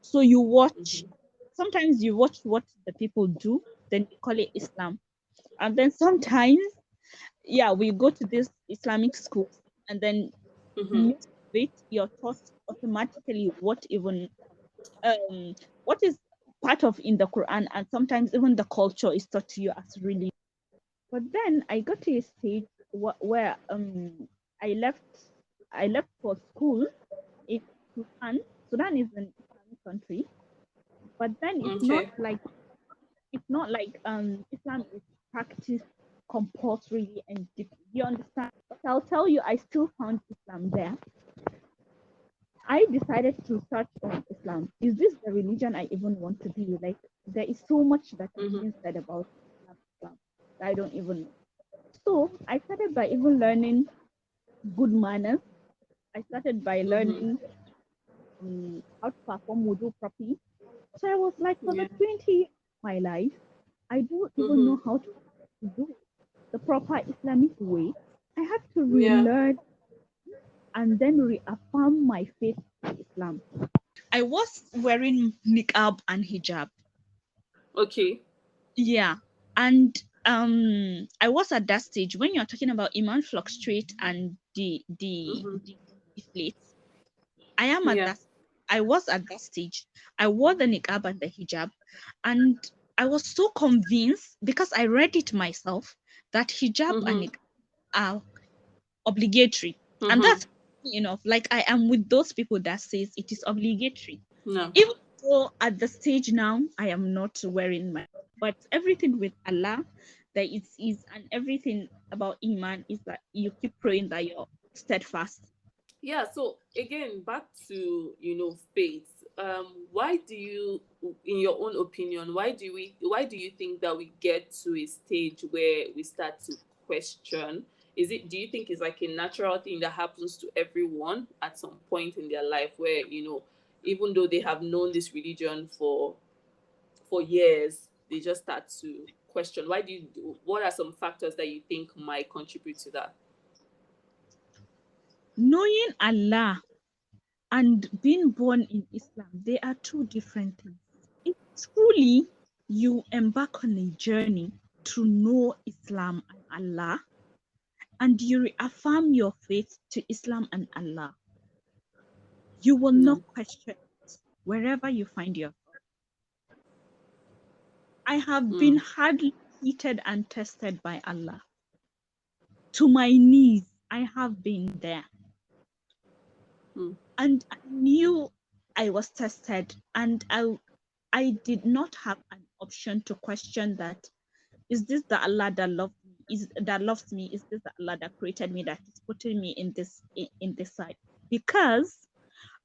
[SPEAKER 2] So you watch.
[SPEAKER 1] Mm-hmm.
[SPEAKER 2] Sometimes you watch what the people do, then you call it Islam, and then sometimes, yeah, we go to this Islamic schools, and then
[SPEAKER 1] Mm-hmm.
[SPEAKER 2] midst of it, you're taught automatically what is part of in the Quran, and sometimes even the culture is taught to you as religion. But then I got to a stage where I left I left for school in Sudan. Sudan is an Islamic country, but then
[SPEAKER 1] Okay.
[SPEAKER 2] it's not like Islam is practiced compulsorily and deeply. You understand? But I'll tell you, I still found Islam there. I decided to search on Islam. Is this the religion I even want to be? Like, there is so much that is
[SPEAKER 1] Mm-hmm.
[SPEAKER 2] being said about Islam that I don't even know. So I started by even learning good manners. I started by
[SPEAKER 1] Mm-hmm.
[SPEAKER 2] learning how to perform wudu properly. So I was like, for the
[SPEAKER 1] Yeah.
[SPEAKER 2] 20 years of my life, I don't even
[SPEAKER 1] Mm-hmm.
[SPEAKER 2] know how to do it the proper Islamic way. I had to
[SPEAKER 1] Yeah.
[SPEAKER 2] relearn and then reaffirm my faith in Islam. I was wearing niqab and hijab.
[SPEAKER 1] Okay.
[SPEAKER 2] Yeah. And I was at that stage when you're talking about iman fluctuate and
[SPEAKER 1] Mm-hmm.
[SPEAKER 2] the deflates. I am at
[SPEAKER 1] Yeah.
[SPEAKER 2] that. I was at that stage. I wore the niqab and the hijab, and I was so convinced because I read it myself that hijab and
[SPEAKER 1] Mm-hmm.
[SPEAKER 2] niqab are obligatory, and
[SPEAKER 1] Mm-hmm.
[SPEAKER 2] that's enough. Like I am with those people that says it is obligatory,
[SPEAKER 1] No.
[SPEAKER 2] even though at the stage now I am not wearing my. But everything with Allah, that it is, and everything about iman is that you keep praying that you're steadfast.
[SPEAKER 1] Yeah, so again, back to faith. Why do you, in your own opinion, why do you think that we get to a stage where we start to question? Do you think it's like a natural thing that happens to everyone at some point in their life, where even though they have known this religion for years, they just start to question? What are some factors that you think might contribute to that?
[SPEAKER 2] Knowing Allah and being born in Islam, they are two different things. If truly you embark on a journey to know Islam and Allah, and you reaffirm your faith to Islam and Allah, you will not question it wherever you find yourself. I have been hardly heated and tested by Allah. To my knees, I have been there. And I knew I was tested, and I did not have an option to question that. Is this the Allah that loves me? Loves me? Is this the Allah that created me, that is putting me in this side? Because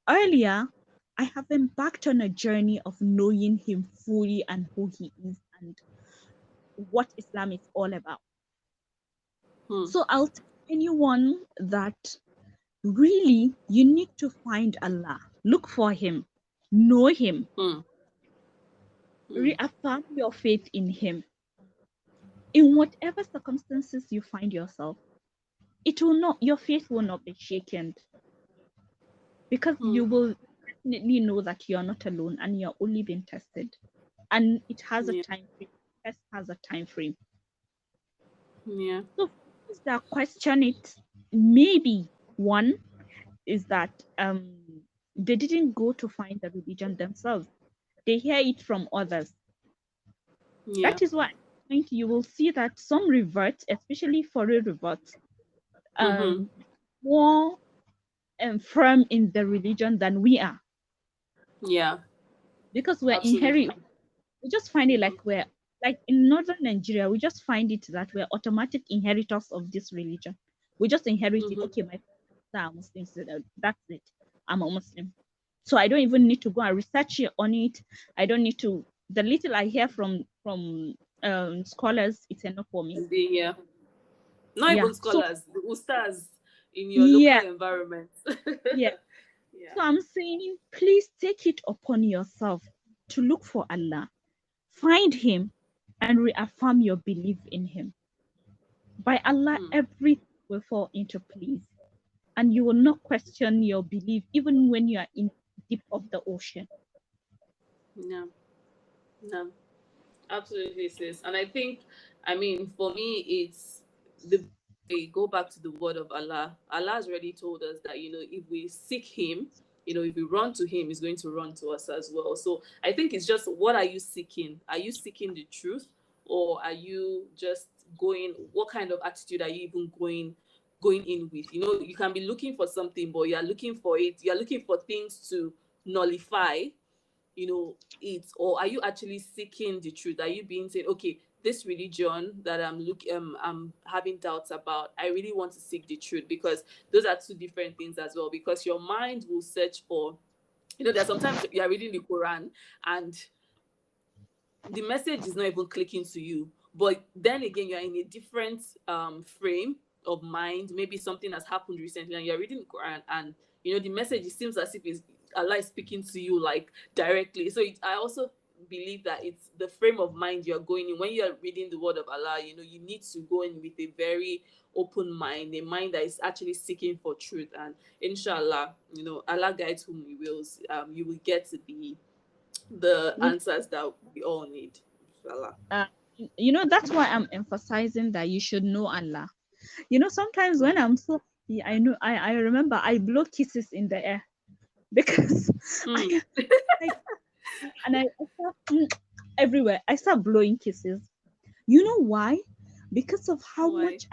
[SPEAKER 2] earlier I have embarked on a journey of knowing Him fully and who He is and what Islam is all about. So I'll tell anyone that really you need to find Allah, look for Him, know Him, reaffirm your faith in Him. In whatever circumstances you find yourself, your faith will not be shaken, because you will definitely know that you are not alone and you're only being tested, and it has a time frame. Test has a time frame.
[SPEAKER 1] Yeah.
[SPEAKER 2] So those that question it, maybe one is that they didn't go to find the religion themselves. They hear it from others.
[SPEAKER 1] Yeah.
[SPEAKER 2] That is why you will see that some reverts, especially foreign reverts, more firm in the religion than we are.
[SPEAKER 1] Yeah.
[SPEAKER 2] Because we're inherent. We just find it like we're like in northern Nigeria, we just find it that we're automatic inheritors of this religion. We just inherit it. Okay, my parents are Muslims, so that's it. I'm a Muslim. So I don't even need to go and research on it. I don't need to. The little I hear from scholars, it's enough for me.
[SPEAKER 1] Yeah. Not even scholars, the ustaz in your local environment.
[SPEAKER 2] Yeah. So I'm saying, please take it upon yourself to look for Allah, find Him, and reaffirm your belief in Him. By Allah, everything will fall into place, and you will not question your belief even when you are in deep of the ocean.
[SPEAKER 1] No, absolutely, sis. And I think, for me, it's go back to the word of Allah. Allah has already told us that, if we seek Him, if we run to Him, He's going to run to us as well. So I think it's just, what are you seeking? Are you seeking the truth, or are you just what kind of attitude are you even going in with? You can be looking for something, but you're looking for things to nullify it, or are you actually seeking the truth? Are you being saying, okay, this religion that I'm having doubts about, I really want to seek the truth? Because those are two different things as well, because your mind will search for, there's sometimes you're reading the Quran and the message is not even clicking to you, but then again you're in a different frame of mind. Maybe something has happened recently and you're reading the Quran, and the message, it seems as if Allah is speaking to you like directly. So I also believe that it's the frame of mind you're going in when you're reading the word of Allah. You need to go in with a very open mind, a mind that is actually seeking for truth, and inshallah, Allah guides whom He wills. You will get to the answers that we all need, inshallah.
[SPEAKER 2] That's why I'm emphasizing that you should know Allah. Sometimes when I'm so happy, I remember I blow kisses in the air because I start everywhere. I start blowing kisses. You know why? Because of how much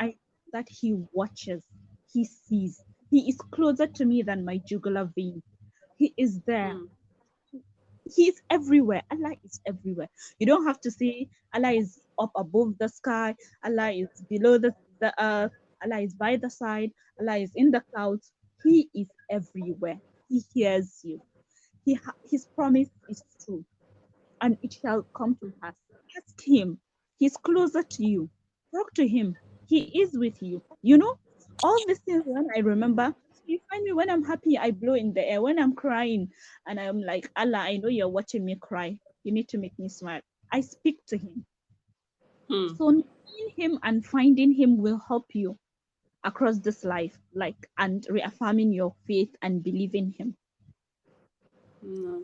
[SPEAKER 2] that He watches, He sees. He is closer to me than my jugular vein. He is there. He's everywhere. Allah is everywhere. You don't have to say Allah is up above the sky, Allah is below the earth, Allah is by the side, Allah is in the clouds. He is everywhere. He hears you. His promise is true, and it shall come to pass. Ask Him. He's closer to you. Talk to Him. He is with you. All these things, when I remember, you find me when I'm happy, I blow in the air. When I'm crying and I'm like, Allah, I know you're watching me cry. You need to make me smile. I speak to him.
[SPEAKER 1] Hmm.
[SPEAKER 2] So knowing him and finding him will help you across this life, like, and reaffirming your faith and believing him.
[SPEAKER 1] No.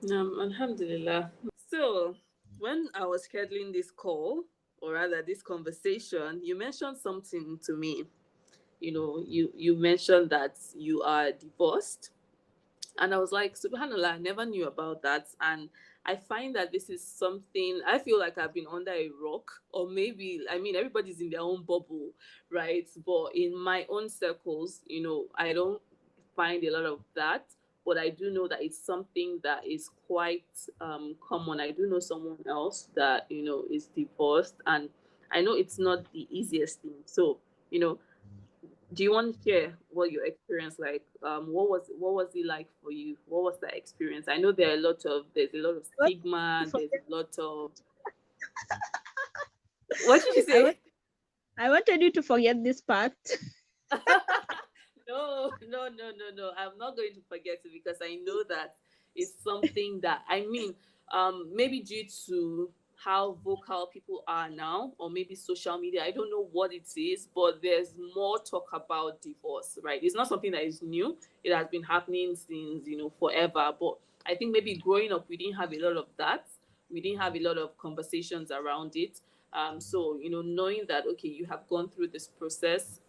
[SPEAKER 1] No, Alhamdulillah. So, when I was scheduling this call, or rather this conversation, you mentioned something to me. You mentioned that you are divorced, and I was like, subhanallah, I never knew about that. And I find that this is something I feel like I've been under a rock, or maybe, I mean, everybody's in their own bubble, right? But in my own circles, I don't find a lot of that. But I do know that it's something that is quite common. I do know someone else that is divorced, and I know it's not the easiest thing. So, you know do you want to share what your experience like? What was it like for you? What was that experience? I know there's a lot of
[SPEAKER 2] But
[SPEAKER 1] stigma, and there's
[SPEAKER 2] forget-
[SPEAKER 1] a lot of what did you
[SPEAKER 2] I
[SPEAKER 1] say?
[SPEAKER 2] want I wanted you to forget this part.
[SPEAKER 1] No, no, no, no, no. I'm not going to forget it because I know that it's something that I mean, maybe due to how vocal people are now, or maybe social media. I don't know what it is, but there's more talk about divorce, right? It's not something that is new. It has been happening since forever. But I think maybe growing up, we didn't have a lot of that. We didn't have a lot of conversations around it. So knowing that okay, you have gone through this process,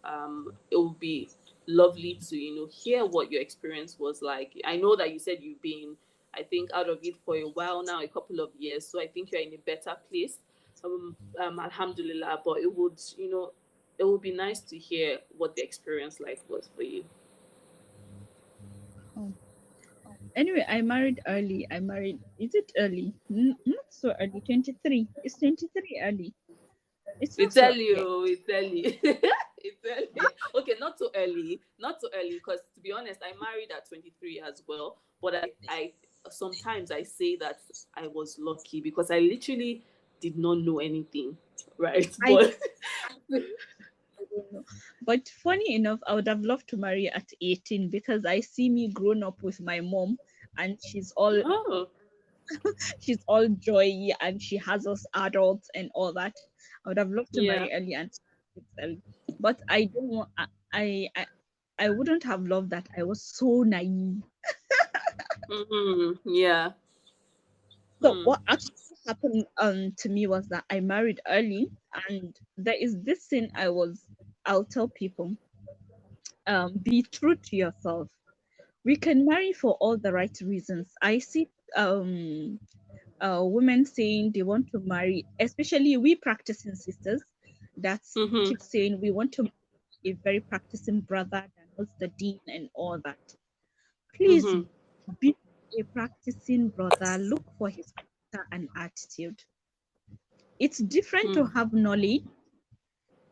[SPEAKER 1] it will be lovely to hear what your experience was like. I know that you said you've been, I think, out of it for a while now, a couple of years, so I think you're in a better place. Alhamdulillah. But it would be nice to hear what the experience like was for you.
[SPEAKER 2] Oh. Anyway, I married early. Is it early? Not so early. 23. Is 23 early? It's not
[SPEAKER 1] It's
[SPEAKER 2] so,
[SPEAKER 1] early,
[SPEAKER 2] yeah.
[SPEAKER 1] oh, it's early. It's early. Okay, not too early. Not too early, because to be honest, I married at 23 as well. But I sometimes I say that I was lucky because I literally did not know anything, right?
[SPEAKER 2] I
[SPEAKER 1] But
[SPEAKER 2] I don't know. But funny enough, I would have loved to marry at 18 because I see me grown up with my mom, and
[SPEAKER 1] oh,
[SPEAKER 2] she's all joy, and she has us adults and all that. I would have loved to
[SPEAKER 1] yeah.
[SPEAKER 2] marry early and it's early. But I don't want I wouldn't have loved that. I was so naive.
[SPEAKER 1] Yeah.
[SPEAKER 2] So
[SPEAKER 1] Hmm.
[SPEAKER 2] what actually happened to me was that I married early, and there is this thing I'll tell people, be true to yourself. We can marry for all the right reasons. I see women saying they want to marry, especially we practicing sisters, that
[SPEAKER 1] Mm-hmm.
[SPEAKER 2] keep saying we want to marry a very practicing brother that knows the deen and all that. Please
[SPEAKER 1] Mm-hmm.
[SPEAKER 2] be a practicing brother. Look for his character and attitude. It's different to
[SPEAKER 1] Hmm.
[SPEAKER 2] have knowledge.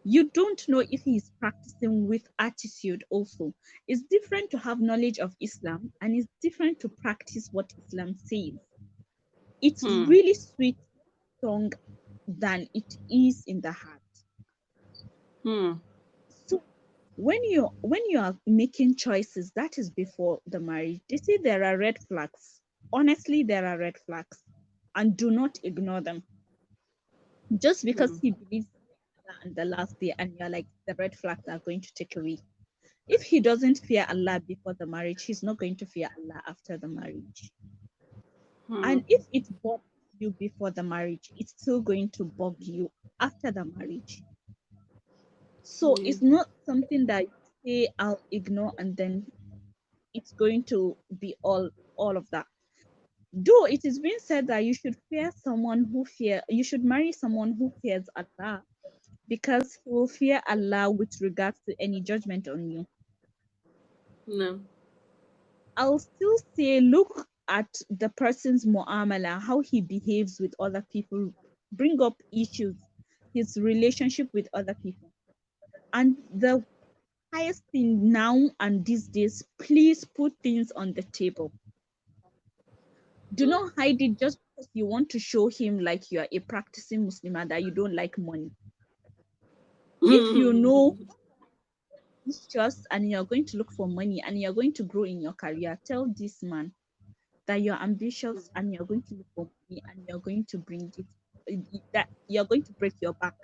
[SPEAKER 2] You don't know if he's practicing with attitude also. It's different to have knowledge of Islam, and it's different to practice what Islam says. It's
[SPEAKER 1] Hmm.
[SPEAKER 2] really sweet song than it is in the heart.
[SPEAKER 1] Hmm.
[SPEAKER 2] So when you are making choices, that is before the marriage. They say there are red flags. Honestly, there are red flags, and do not ignore them. Just because
[SPEAKER 1] Hmm.
[SPEAKER 2] he believes in Allah and the last day, and you're like, the red flags are going to take away. If he doesn't fear Allah before the marriage, he's not going to fear Allah after the marriage.
[SPEAKER 1] Hmm.
[SPEAKER 2] And if it bothers you before the marriage, it's still going to bug you after the marriage. So
[SPEAKER 1] Yeah.
[SPEAKER 2] it's not something that you say I'll ignore and then it's going to be all of that. Though it is being said that you should marry someone who fears Allah, because he will fear Allah with regards to any judgment on you.
[SPEAKER 1] No.
[SPEAKER 2] I'll still say look at the person's mu'amala, how he behaves with other people, bring up issues, his relationship with other people. And the highest thing now and these days, please put things on the table. Do not hide it just because you want to show him like you are a practicing Muslim and that you don't like money. If you know it's just and you're going to look for money and you're going to grow in your career, tell this man, that you're ambitious and you're going to look for money and you're going to bring it, that you're going to break your back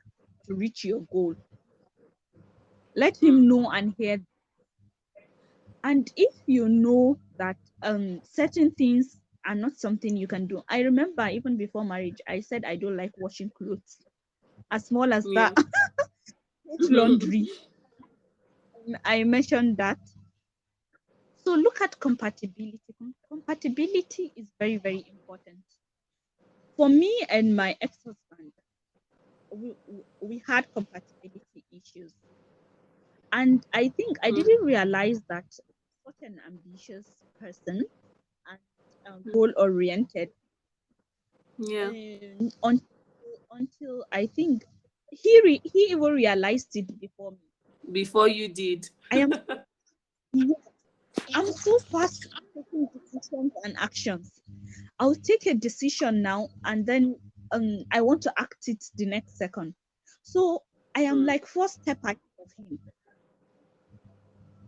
[SPEAKER 2] to reach your goal. Let him know and hear. And if you know that certain things are not something you can do. I remember even before marriage, I said I don't like washing clothes. As small as that, laundry. I mentioned that. So look at compatibility. Compatibility is very, very important. For me and my ex-husband, we had compatibility issues. And I think I didn't realize that such an ambitious person and goal-oriented until I think he even realized it before me.
[SPEAKER 1] Before you did.
[SPEAKER 2] I'm so fast taking decisions and actions. I'll take a decision now and then I want to act it the next second. So I am like 4 steps ahead of him.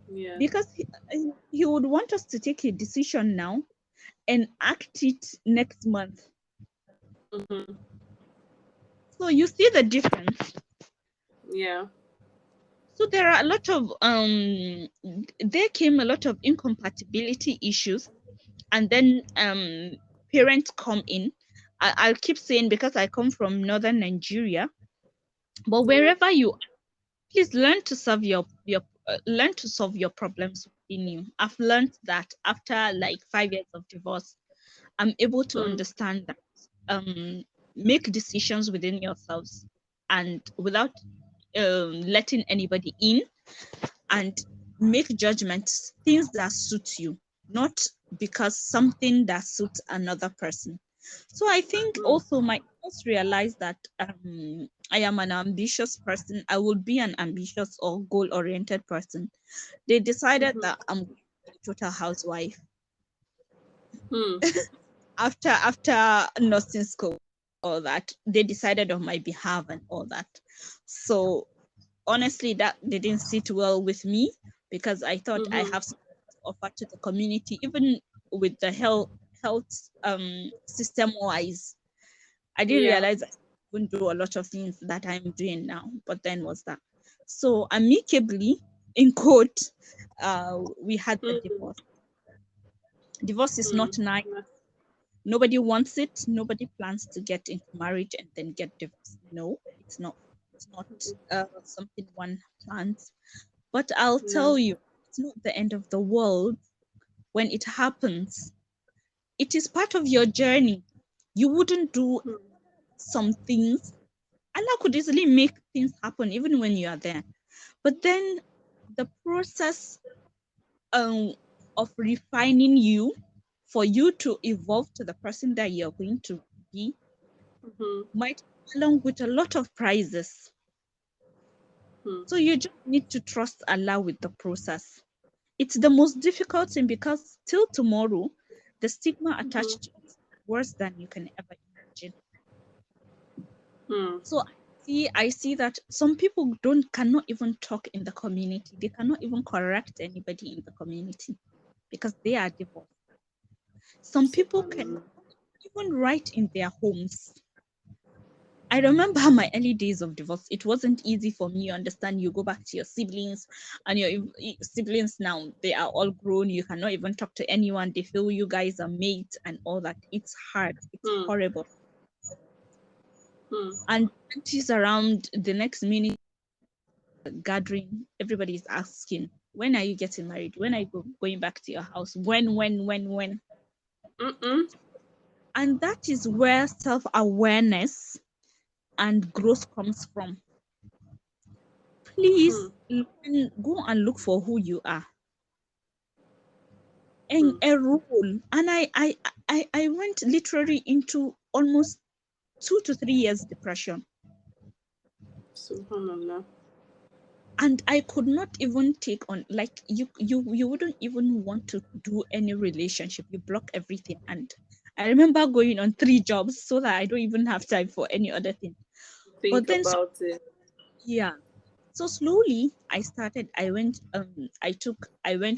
[SPEAKER 1] Yeah.
[SPEAKER 2] Because he would want us to take a decision now and act it next month. So you see the difference.
[SPEAKER 1] Yeah.
[SPEAKER 2] So there are a lot of there came a lot of incompatibility issues, and then parents come in. I'll keep saying because I come from northern Nigeria, but wherever you are, please learn to solve your learn to solve your problems within you. I've learned that after like 5 years of divorce, I'm able to understand that make decisions within yourselves and without letting anybody in, and make judgments, things that suit you, not because something that suits another person. So I think also my parents realized that I am an ambitious person. I will be an ambitious or goal-oriented person. They decided that I'm going to be a total housewife. After nursing school, all that, they decided on my behalf and all that. So honestly, that didn't sit well with me because I thought I have something to offer to the community, even with the health system wise. I didn't realize I wouldn't do a lot of things that I'm doing now, but then was that. So amicably, in court, we had the divorce. Divorce is not nice. Nobody wants it. Nobody plans to get into marriage and then get divorced. No, it's not. It's not something one plans. But I'll tell you, it's not the end of the world when it happens. It is part of your journey. You wouldn't do some things. Allah could easily make things happen even when you are there. But then the process of refining you for you to evolve to the person that you're going to be might come along with a lot of prizes. So you just need to trust Allah with the process. It's the most difficult thing because till tomorrow, the stigma attached to it is worse than you can ever imagine. So I see that some people cannot even talk in the community. They cannot even correct anybody in the community because they are divorced. Some people can even write in their homes. I remember my early days of divorce. It wasn't easy for me. You understand, you go back to your siblings and your siblings now, they are all grown. You cannot even talk to anyone. They feel you guys are mates and all that. It's hard. It's horrible. And aunties around the next minute gathering, everybody is asking, when are you getting married? When are you going back to your house? When? And that is where self-awareness and growth comes from. Please go and look for who you are and a role. And I went literally into almost 2 to 3 years depression.
[SPEAKER 1] Subhanallah.
[SPEAKER 2] And I could not even take on, like, you wouldn't even want to do any relationship. You block everything. And I remember going on 3 jobs so that I don't even have time for any other thing.
[SPEAKER 1] Think about it.
[SPEAKER 2] Yeah. So slowly I went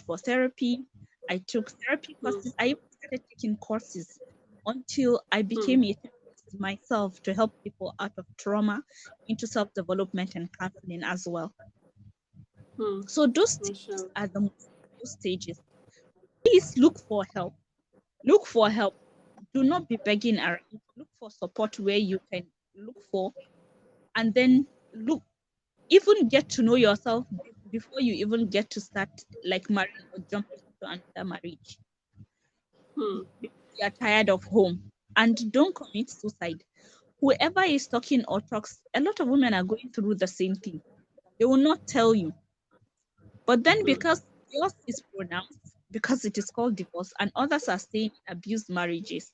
[SPEAKER 2] for therapy. I took therapy classes. I started taking courses until I became a therapist myself to help people out of trauma into self-development and counseling as well. So those stages are the most those stages. Please look for help. Look for help. Do not be begging around. Look for support where you can look for, and then look, even get to know yourself before you even get to start like marrying or jumping into another marriage. You are tired of home, and don't commit suicide. Whoever is talking or talks, a lot of women are going through the same thing. They will not tell you, but then because yours is pronounced, because it is called divorce, and others are staying in abused marriages,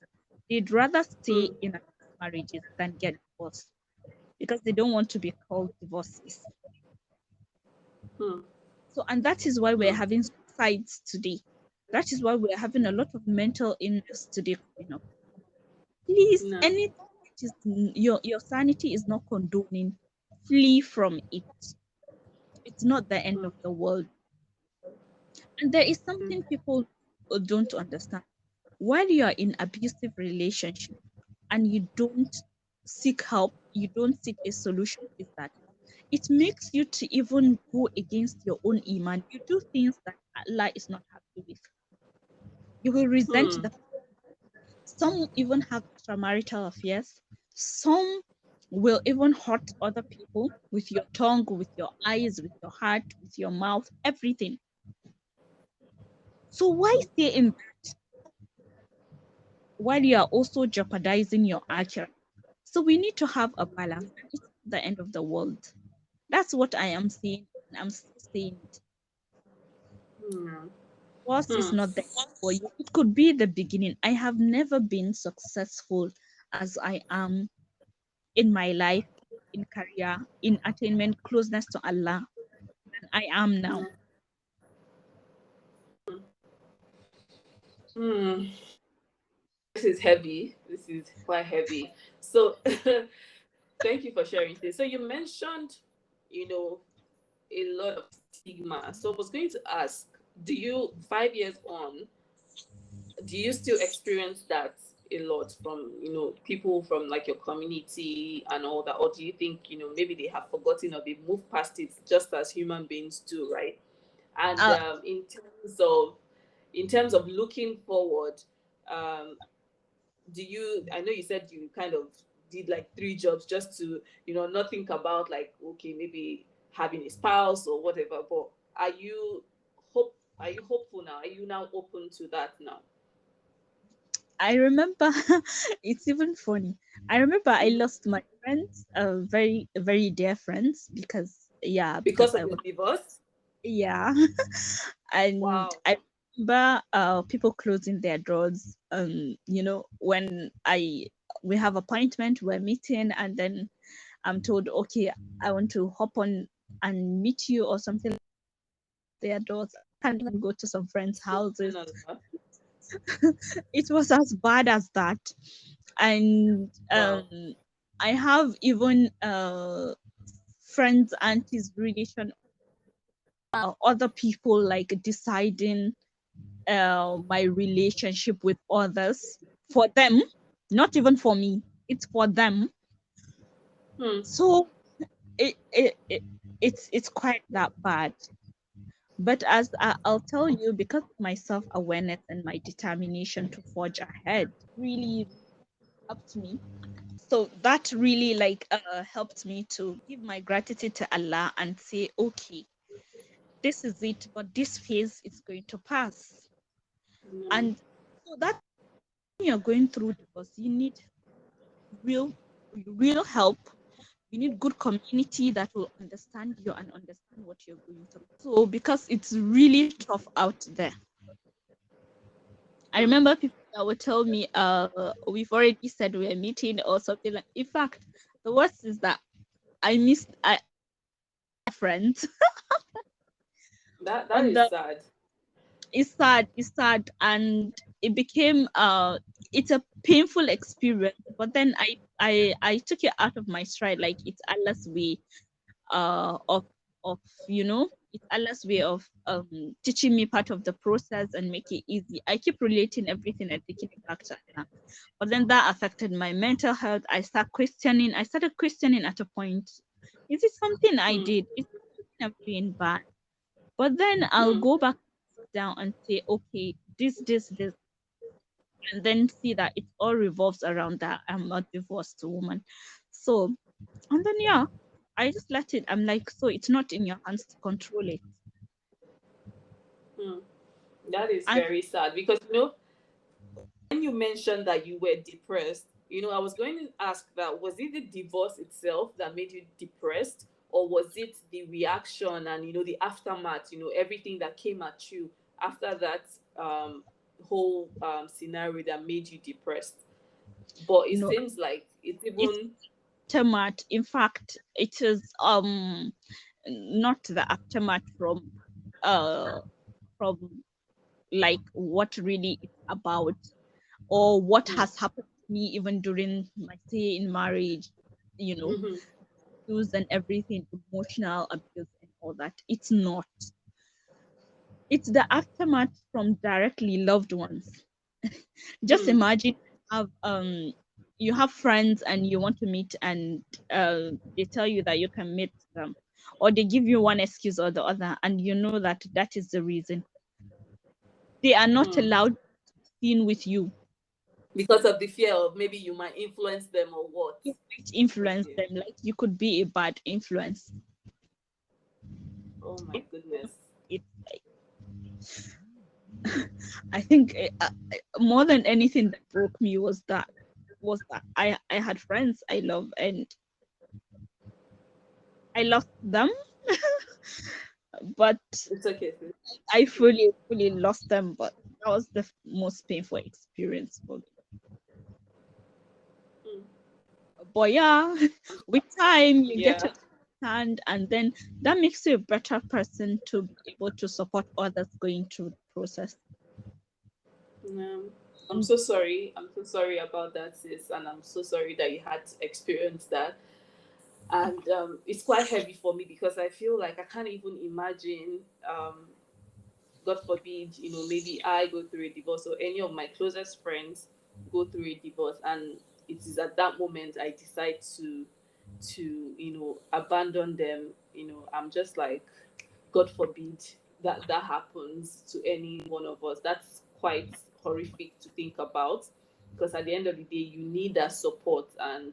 [SPEAKER 2] they'd rather stay in abused marriages than get divorced because they don't want to be called divorcees. So, and that is why we're having suicides today. That is why we're having a lot of mental illness today coming up. Please,
[SPEAKER 1] No.
[SPEAKER 2] anything that is your sanity is not condoning, flee from it. It's not the end of the world. And there is something people don't understand. While you are in abusive relationship and you don't seek help, you don't seek a solution, is that it makes you to even go against your own iman. You do things that Allah is not happy with. You will resent the. Some even have extramarital affairs. Some will even hurt other people with your tongue, with your eyes, with your heart, with your mouth, everything. So why stay in that while you are also jeopardizing your akhirah? So we need to have a balance. It's the end of the world. That's what I am saying. I'm still saying it. Divorce is not the end for you. It could be the beginning. I have never been successful as I am in my life, in career, in attainment, closeness to Allah than I am now.
[SPEAKER 1] This is heavy. This is quite heavy. So thank you for sharing this. So you mentioned, a lot of stigma. So I was going to ask, do you, 5 years on, do you still experience that a lot from, people from like your community and all that? Or do you think, maybe they have forgotten or they've moved past it just as human beings do, right? And
[SPEAKER 2] Uh,
[SPEAKER 1] in terms of looking forward, um, I know you said you kind of did like 3 jobs just to, not think about like, okay, maybe having a spouse or whatever, but are you hopeful now? Are you now open to that now?
[SPEAKER 2] I remember it's even funny. I remember I lost my friends, very, very dear friends, because
[SPEAKER 1] Because of
[SPEAKER 2] I
[SPEAKER 1] your
[SPEAKER 2] was,
[SPEAKER 1] divorce?
[SPEAKER 2] yeah. And
[SPEAKER 1] Wow.
[SPEAKER 2] I remember people closing their doors. When we have appointment, we're meeting, and then I'm told, okay, I want to hop on and meet you or something. Their doors, I can't even go to some friends' houses. It was as bad as that. And
[SPEAKER 1] Wow.
[SPEAKER 2] I have even friends, aunties, relation, other people like deciding my relationship with others for them, not even for me. It's for them. So it's quite that bad. But as I'll tell you, because of my self-awareness and my determination to forge ahead, really helped me. So that really helped me to give my gratitude to Allah and say, okay, this is it, but this phase is going to pass. And so that when you're going through divorce, you need real help. You need good community that will understand you and understand what you're going through. So because it's really tough out there. I remember people that would tell me, we've already said we're meeting or something like. In fact, the worst is that I missed friends
[SPEAKER 1] That
[SPEAKER 2] on
[SPEAKER 1] is
[SPEAKER 2] the.
[SPEAKER 1] sad.
[SPEAKER 2] It's sad, and it became it's a painful experience. But then I took it out of my stride, like it's Allah's way of you know it's Allah's way of teaching me part of the process and make it easy. I keep relating everything and taking it back to Allah. But then that affected my mental health. I started questioning at a point, is it something I did? Is it something I'm doing bad? But then I'll go back down and say, okay, this, and then see that it all revolves around that I'm a divorced woman. So, and then yeah, I just let it. I'm like, so it's not in your hands to control it.
[SPEAKER 1] That is
[SPEAKER 2] And
[SPEAKER 1] very sad because when you mentioned that you were depressed, I was going to ask that was it the divorce itself that made you depressed, or was it the reaction and the aftermath, everything that came at you after that whole scenario that made you depressed? But it
[SPEAKER 2] no,
[SPEAKER 1] seems like it's
[SPEAKER 2] it's
[SPEAKER 1] even
[SPEAKER 2] aftermath. In fact, it is not the aftermath uh from like what really it's about, or what has happened to me even during my stay in marriage, you know, abuse and everything, emotional abuse and all that. It's not. It's the aftermath from directly loved ones. Just imagine you have friends and you want to meet, and they tell you that you can meet them, or they give you one excuse or the other, and you know that that is the reason they are not allowed to be seen with you.
[SPEAKER 1] because of the fear of maybe you might influence them or what.
[SPEAKER 2] You might influence
[SPEAKER 1] Okay.
[SPEAKER 2] them, like you could be a bad influence.
[SPEAKER 1] Oh my
[SPEAKER 2] It,
[SPEAKER 1] goodness.
[SPEAKER 2] it's I think more than anything that broke me was that I had friends I love and I lost them, but
[SPEAKER 1] It's okay.
[SPEAKER 2] I fully lost them. But that was the most painful experience for me. But yeah, with time you get
[SPEAKER 1] Yeah.
[SPEAKER 2] to understand, and then that makes you a better person to be able to support others going through the process.
[SPEAKER 1] I'm so sorry. I'm so sorry about that, sis, and I'm so sorry that you had to experience that. And it's quite heavy for me because I feel like I can't even imagine. God forbid, maybe I go through a divorce or any of my closest friends go through a divorce, and it is at that moment I decide to abandon them. I'm just like, God forbid that happens to any one of us. That's quite horrific to think about because at the end of the day, you need that support, and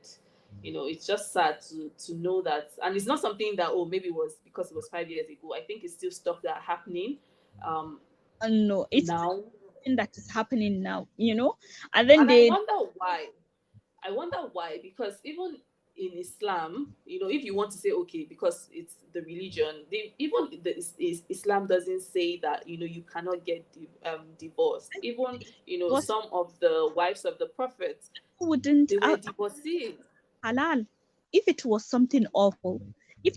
[SPEAKER 1] it's just sad to know that. And it's not something that, oh, maybe it was because it was 5 years ago. I think it's still stuff that are happening um
[SPEAKER 2] No, it's
[SPEAKER 1] now.
[SPEAKER 2] something that is happening now. And then
[SPEAKER 1] And I
[SPEAKER 2] they
[SPEAKER 1] wonder why. Because even in Islam, if you want to say, okay, because it's the religion, Islam doesn't say that you cannot get divorced. Even
[SPEAKER 2] was
[SPEAKER 1] some of the wives of the prophet,
[SPEAKER 2] wouldn't
[SPEAKER 1] they were divorced.
[SPEAKER 2] halal if it was something awful. If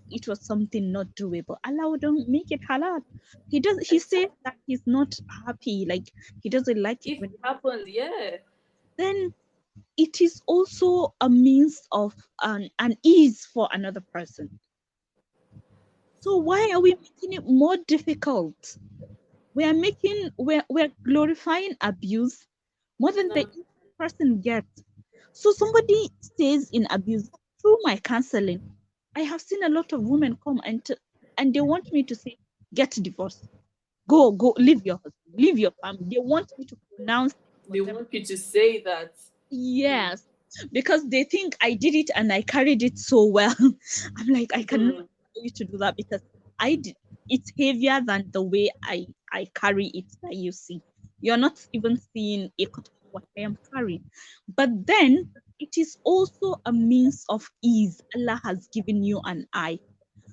[SPEAKER 2] it was something not doable, Allah wouldn't make it halal. He says
[SPEAKER 1] Exactly.
[SPEAKER 2] that he's not happy, like he doesn't like it
[SPEAKER 1] If
[SPEAKER 2] when.
[SPEAKER 1] it happens, yeah.
[SPEAKER 2] Then it is also a means of an ease for another person. So why are we making it more difficult? We're glorifying abuse more than the
[SPEAKER 1] No.
[SPEAKER 2] person gets. So somebody stays in abuse. Through my counseling, I have seen a lot of women come and they want me to say, get divorced. Go, leave your husband, leave your family. They want me to pronounce it for
[SPEAKER 1] They
[SPEAKER 2] them.
[SPEAKER 1] want you to say that.
[SPEAKER 2] Yes, because they think I did it and I carried it so well. I'm like, I cannot
[SPEAKER 1] Mm,
[SPEAKER 2] allow you to do that because I did. It's heavier than the way I carry it that you see. You're not even seeing a cut of what I am carrying. But then it is also a means of ease. Allah has given you an eye.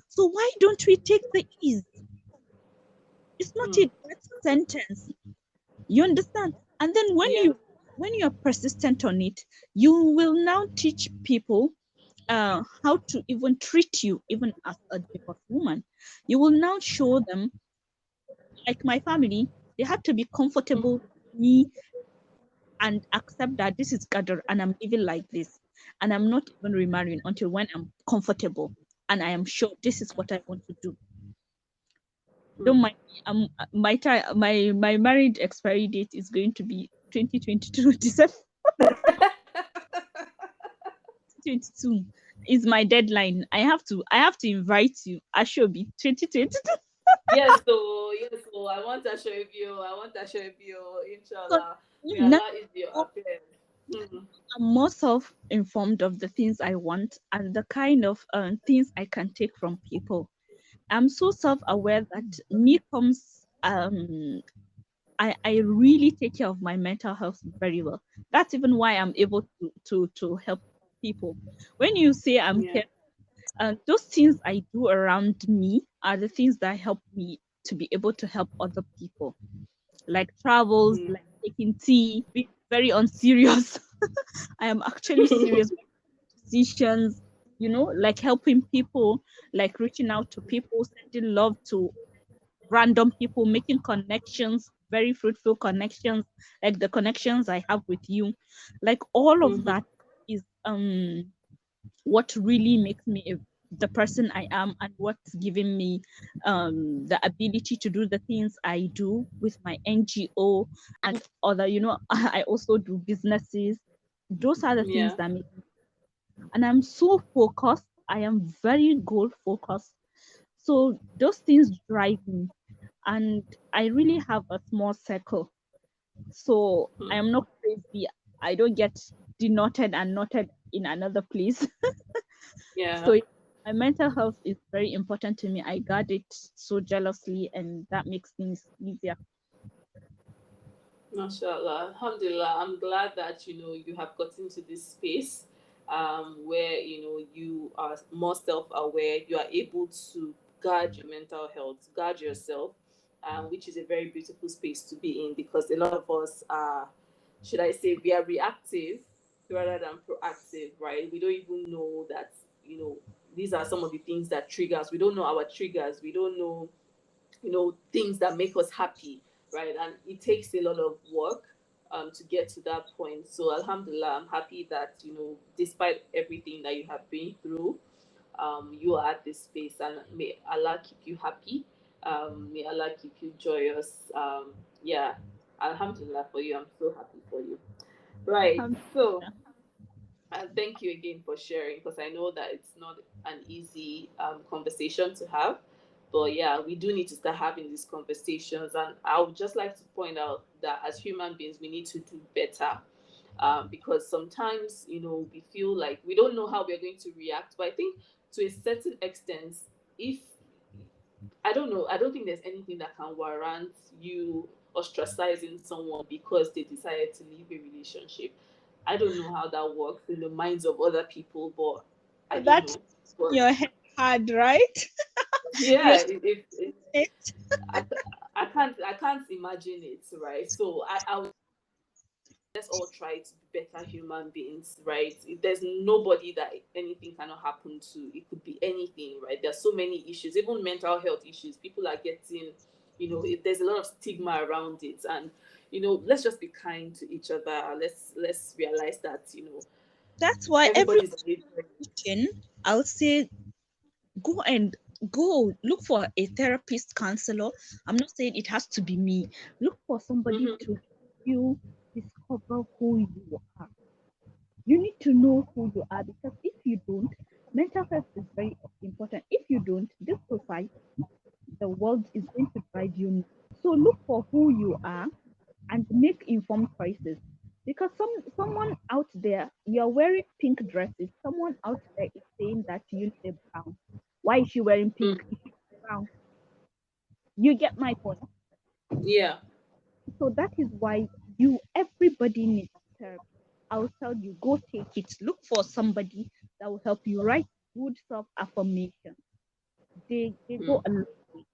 [SPEAKER 2] So why don't we take the ease? It's not a
[SPEAKER 1] mm,
[SPEAKER 2] death sentence. You understand? And then
[SPEAKER 1] yeah.
[SPEAKER 2] when you're persistent on it, you will now teach people how to even treat you, even as a divorced woman. You will now show them, like my family, they had to be comfortable with me and accept that this is Qadr and I'm living like this. And I'm not even remarrying until when I'm comfortable and I am sure this is what I want to do. Don't mind me. My married expiry date is going to be 2022 December 22 is my deadline. I have to invite you. Ashobi 2022.
[SPEAKER 1] Yes, so yes, so I want to show you. I want to show you.
[SPEAKER 2] So
[SPEAKER 1] Inshallah, may
[SPEAKER 2] now
[SPEAKER 1] Allah is your affairs. Hmm.
[SPEAKER 2] I'm more self-informed of the things I want and the kind of things I can take from people. I'm so self-aware that me comes I really take care of my mental health very well. That's even why I'm able to help people. When you say I'm
[SPEAKER 1] Yeah.
[SPEAKER 2] careful, those things I do around me are the things that help me to be able to help other people, like travels,
[SPEAKER 1] Mm.
[SPEAKER 2] like taking tea, being very unserious. I am actually serious with decisions, like helping people, like reaching out to people, sending love to random people, making connections, very fruitful connections, like the connections I have with you. Like all of
[SPEAKER 1] Mhm.
[SPEAKER 2] that is what really makes me the person I am, and what's giving me the ability to do the things I do with my NGO and other, I also do businesses. Those are the things
[SPEAKER 1] Yeah.
[SPEAKER 2] that make me, and I'm so focused. I am very goal focused. So those things drive me, and I really have a small circle. So I
[SPEAKER 1] Hmm.
[SPEAKER 2] am not crazy. I don't get denoted and knotted in another place.
[SPEAKER 1] Yeah.
[SPEAKER 2] So my mental health is very important to me. I guard it so jealously, and that makes things easier.
[SPEAKER 1] MashaAllah. Alhamdulillah. I'm glad that you have gotten to this space where you are more self-aware. You are able to guard your mental health, guard yourself, which is a very beautiful space to be in because a lot of us are, should I say, we are reactive rather than proactive, right? We don't even know that these are some of the things that triggers. We don't know our triggers. We don't know things that make us happy, right? And it takes a lot of work to get to that point. So Alhamdulillah, I'm happy that despite everything that you have been through, you are at this space, and may Allah keep you happy. May Allah keep you joyous. Yeah, Alhamdulillah for you. I'm so happy for you. Right. So
[SPEAKER 2] Alhamdulillah.
[SPEAKER 1] and thank you again for sharing because I know that it's not an easy conversation to have. But yeah, we do need to start having these conversations. And I would just like to point out that as human beings, we need to do better because sometimes, we feel like we don't know how we're going to react. But I think to a certain extent, if I don't know. I don't think there's anything that can warrant you ostracizing someone because they decided to leave a relationship. I don't know how that works in the minds of other people, but I don't
[SPEAKER 2] That's
[SPEAKER 1] know. But
[SPEAKER 2] your head hard, right? You're
[SPEAKER 1] yeah,
[SPEAKER 2] still
[SPEAKER 1] if
[SPEAKER 2] it.
[SPEAKER 1] I, I can't imagine it, right? So I would let's all try to be better human beings, right? There's nobody that anything cannot happen to. It could be anything, right? There's so many issues, even mental health issues. People are getting, there's a lot of stigma around it, and let's just be kind to each other. Let's realize that
[SPEAKER 2] That's why every
[SPEAKER 1] everybody's different.
[SPEAKER 2] question, I'll say go and go look for a therapist, counselor. I'm not saying it has to be me. Look for somebody
[SPEAKER 1] Hmm.
[SPEAKER 2] to help you discover who you are. You need to know who you are, because if you don't, mental health is very important. If you don't, this society, the world is going to drive you nuts. So look for who you are and make informed choices. Because someone out there, you're wearing pink dresses. Someone out there is saying that you need a brown. Why is she wearing pink if she's brown? You get my point.
[SPEAKER 1] Yeah.
[SPEAKER 2] So that is why everybody needs therapy. I'll tell you, go take it. Look for somebody that will help you write good self affirmation. They
[SPEAKER 1] Hmm.
[SPEAKER 2] go a long way.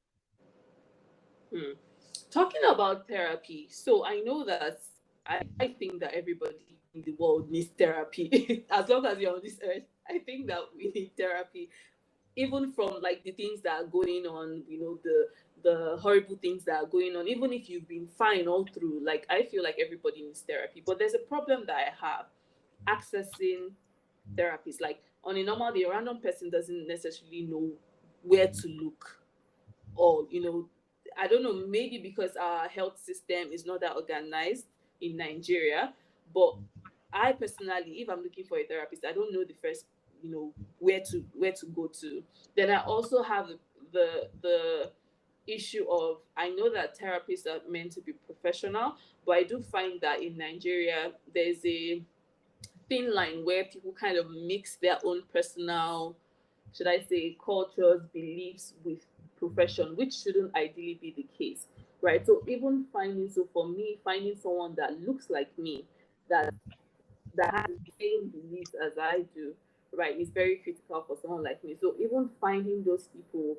[SPEAKER 1] Hmm. Talking about therapy, so I know that I think that everybody in the world needs therapy. As long as you're on this earth, I think that we need therapy, even from like the things that are going on, the horrible things that are going on. Even if you've been fine all through, like I feel like everybody needs therapy. But there's a problem that I have accessing therapists. Like on a normal day, a random person doesn't necessarily know where to look or I don't know, maybe because our health system is not that organized in Nigeria, but I personally, if I'm looking for a therapist, I don't know the first, where to go to. Then I also have the issue of, I know that therapists are meant to be professional, but I do find that in Nigeria there's a thin line where people kind of mix their own personal, should I say, cultures, beliefs with profession, which shouldn't ideally be the case, right? So even so for me, finding someone that looks like me, that has the same beliefs as I do, right, is very critical for someone like me. So even finding those people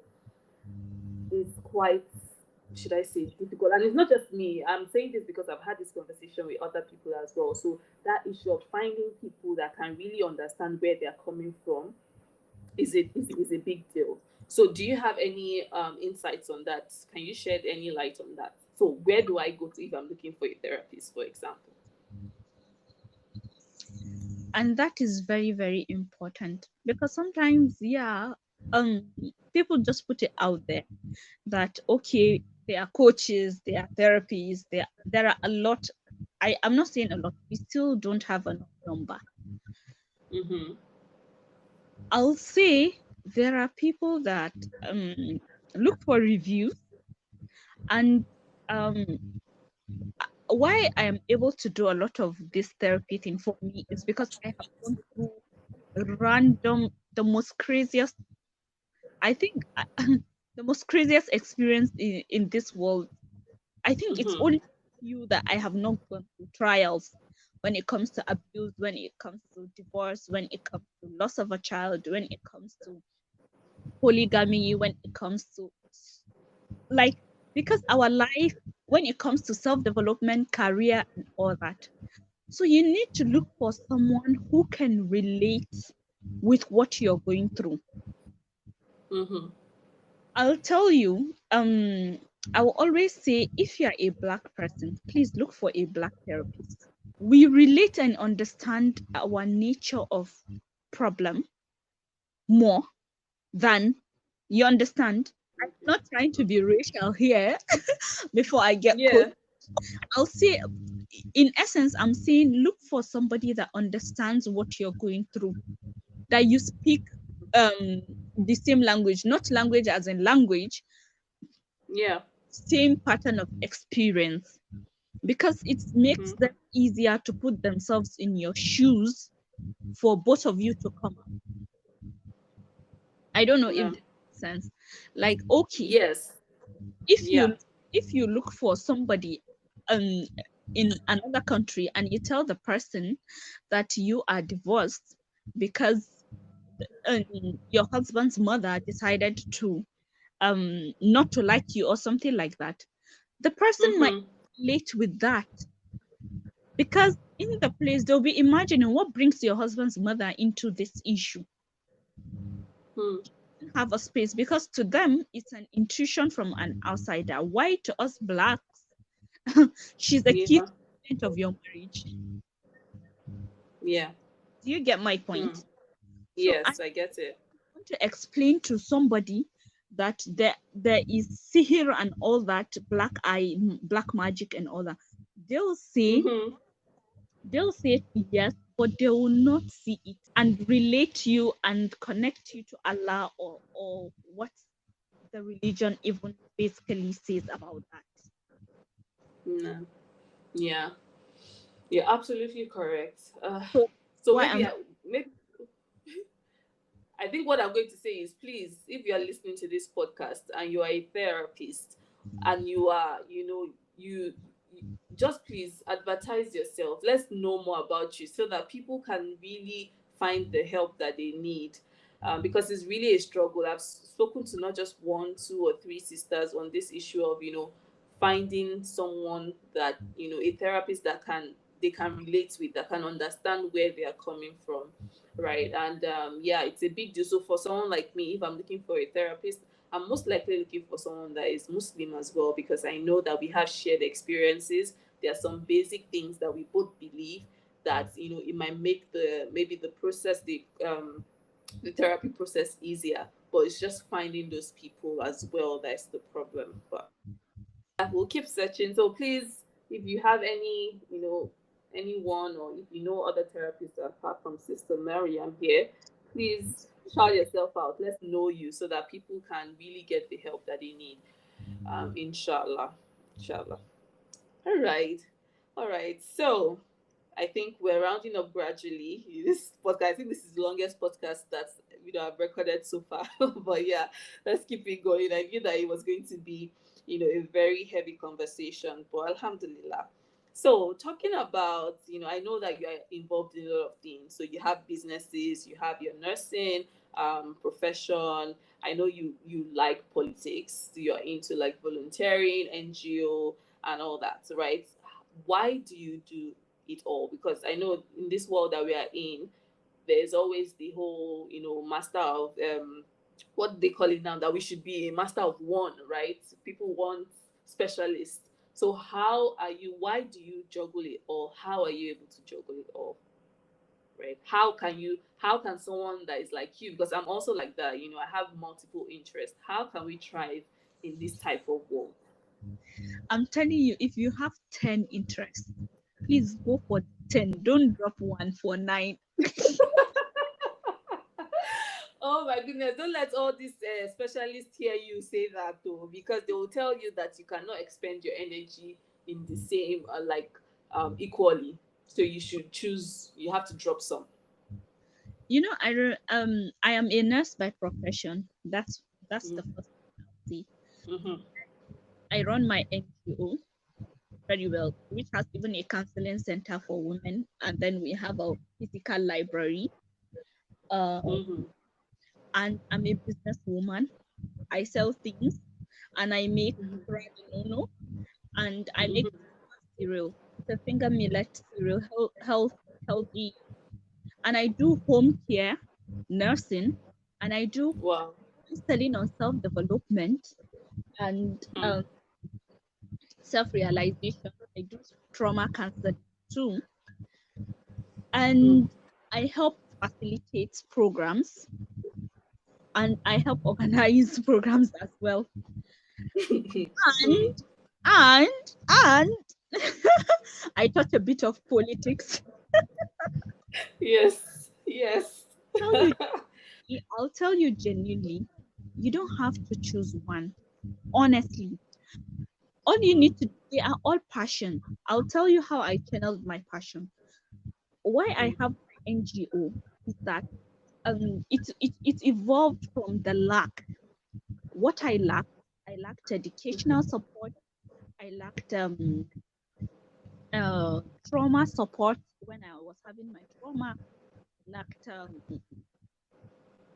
[SPEAKER 1] is quite, should I say, difficult. And it's not just me. I'm saying this because I've had this conversation with other people as well. So that issue of finding people that can really understand where they're coming from is a big deal. So do you have any insights on that? Can you shed any light on that? So where do I go to if I'm looking for a therapist, for example?
[SPEAKER 2] And that is very, very important, because sometimes, um people just put it out there that, okay, there are coaches, there are therapies, there are a lot. I'm not saying a lot, we still don't have a number.
[SPEAKER 1] Mm-hmm.
[SPEAKER 2] I'll say there are people that look for reviews, and um why I am able to do a lot of this therapy thing for me is because I have gone through random, the most craziest, I think, the most craziest experience in this world. I think it's
[SPEAKER 1] Mm-hmm.
[SPEAKER 2] only you that I have not gone through trials when it comes to abuse, when it comes to divorce, when it comes to loss of a child, when it comes to polygamy, when it comes to, like, because our life, when it comes to self-development, career, and all that. So you need to look for someone who can relate with what you're going through.
[SPEAKER 1] Mm-hmm.
[SPEAKER 2] I'll tell you, I will always say, if you're a Black person, please look for a Black therapist. We relate and understand our nature of problem more than, you understand. I'm not trying to be racial here before I get quote.
[SPEAKER 1] Yeah.
[SPEAKER 2] I'll say, in essence, I'm saying look for somebody that understands what you're going through, that you speak the same language, not language as in language,
[SPEAKER 1] Yeah.
[SPEAKER 2] same pattern of experience, because it makes
[SPEAKER 1] Mm-hmm.
[SPEAKER 2] them easier to put themselves in your shoes for both of you to come up. I don't know if
[SPEAKER 1] Yeah.
[SPEAKER 2] this makes sense. Like, okay,
[SPEAKER 1] Yes.
[SPEAKER 2] if
[SPEAKER 1] Yeah.
[SPEAKER 2] you look for somebody um in another country, and you tell the person that you are divorced because um, your husband's mother decided to not to like you or something like that, the person might
[SPEAKER 1] Mm-hmm.
[SPEAKER 2] relate with that, because in the place they'll be imagining what brings your husband's mother into this issue.
[SPEAKER 1] Hmm.
[SPEAKER 2] Have a space, because to them it's an intuition from an outsider. Why to us Blacks, she's a key
[SPEAKER 1] Yeah.
[SPEAKER 2] element of your marriage.
[SPEAKER 1] Yeah.
[SPEAKER 2] Do you get my
[SPEAKER 1] Hmm.
[SPEAKER 2] point? So I
[SPEAKER 1] Yes, I get it.
[SPEAKER 2] want to explain to somebody that there is sihir and all that, black magic and all that. They'll say
[SPEAKER 1] Mm-hmm.
[SPEAKER 2] they'll say yes, but they will not see it and relate you and connect you to Allah, or what the religion even basically says about that.
[SPEAKER 1] No. Yeah. You're absolutely correct.
[SPEAKER 2] So
[SPEAKER 1] So
[SPEAKER 2] why
[SPEAKER 1] maybe
[SPEAKER 2] I'm
[SPEAKER 1] maybe I think what I'm going to say is, please, if you are listening to this podcast and you are a therapist, and you are, you just please advertise yourself. Let's know more about you so that people can really find the help that they need. Because it's really a struggle. I've spoken to not just one, two, or three sisters on this issue of, finding someone that, a therapist that they can relate with, that can understand where they are coming from, right? And yeah, it's a big deal. So for someone like me, if I'm looking for a therapist, I'm most likely looking for someone that is Muslim as well, because I know that we have shared experiences. There are some basic things that we both believe that, it might make the therapy process easier. But it's just finding those people as well that's the problem. But We'll keep searching. So please, if you have any, anyone, or if you know other therapists apart from Sister Maryam here, please shout yourself out. Let's know you so that people can really get the help that they need. Inshallah. Inshallah. All right. All right. So I think we're rounding up gradually. This podcast, I think this is the longest podcast that I've recorded so far. But yeah, let's keep it going. I knew that it was going to be, a very heavy conversation. But Alhamdulillah. So talking about, I know that you are involved in a lot of things. So you have businesses, you have your nursing profession. I know you like politics. So you're into like volunteering, NGO, and all that, right? Why do you do it all? Because I know in this world that we are in, there's always the whole, master of what they call it now, that we should be a master of one, right? People want specialists. So why do you juggle it all? How are you able to juggle it all? Right? How can someone that is like you, because I'm also like that, I have multiple interests. How can we thrive in this type of world?
[SPEAKER 2] I'm telling you, if you have 10 interests, please go for 10. Don't drop one for 9.
[SPEAKER 1] Oh my goodness, don't let all these specialists hear you say that though, because they will tell you that you cannot expend your energy in the same, equally. So you have to drop some.
[SPEAKER 2] I am a nurse by profession. That's the
[SPEAKER 1] Mm-hmm.
[SPEAKER 2] first thing I'll say.
[SPEAKER 1] Mm-hmm.
[SPEAKER 2] I run my NGO very well, which has even a counseling center for women, and then we have a physical library. Uh,
[SPEAKER 1] Mm-hmm.
[SPEAKER 2] and I'm a businesswoman. I sell things, and I make
[SPEAKER 1] Mm-hmm.
[SPEAKER 2] no, and I make
[SPEAKER 1] Mm-hmm.
[SPEAKER 2] cereal. It's a finger millet cereal, healthy, and I do home care, nursing, and I do
[SPEAKER 1] Wow.
[SPEAKER 2] counseling on self development and
[SPEAKER 1] Mm.
[SPEAKER 2] self realization. I do trauma counseling too, and
[SPEAKER 1] Mm.
[SPEAKER 2] I help facilitate programs and I help organize programs as well. And
[SPEAKER 1] Mm.
[SPEAKER 2] and and I touch a bit of politics.
[SPEAKER 1] Yes. Yes.
[SPEAKER 2] Tell you, I'll tell you genuinely, you don't have to choose one. Honestly, all you
[SPEAKER 1] Mm.
[SPEAKER 2] need to, they are all passion. I'll tell you how I channeled my passion. Why I have
[SPEAKER 1] Mm.
[SPEAKER 2] my NGO is that it evolved from the lack. What I lacked educational support. I lacked trauma support when I was having my trauma. Lacked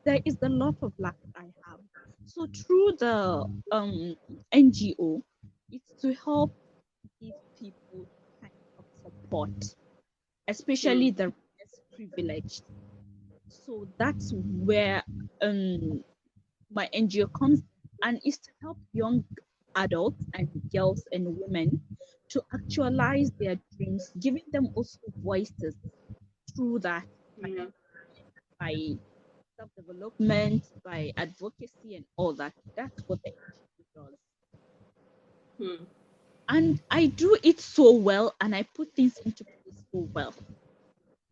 [SPEAKER 2] there is a lot of lack I have. So through the NGO, it's to help give people kind of support, especially
[SPEAKER 1] Mm.
[SPEAKER 2] the less privileged. So that's where my NGO comes and is to help young adults and girls and women to actualize their dreams, giving them also voices through that
[SPEAKER 1] Yeah.
[SPEAKER 2] by self-development, by advocacy and all that. That's what the NGO does.
[SPEAKER 1] Mm.
[SPEAKER 2] And I do it so well and I put things into place so well.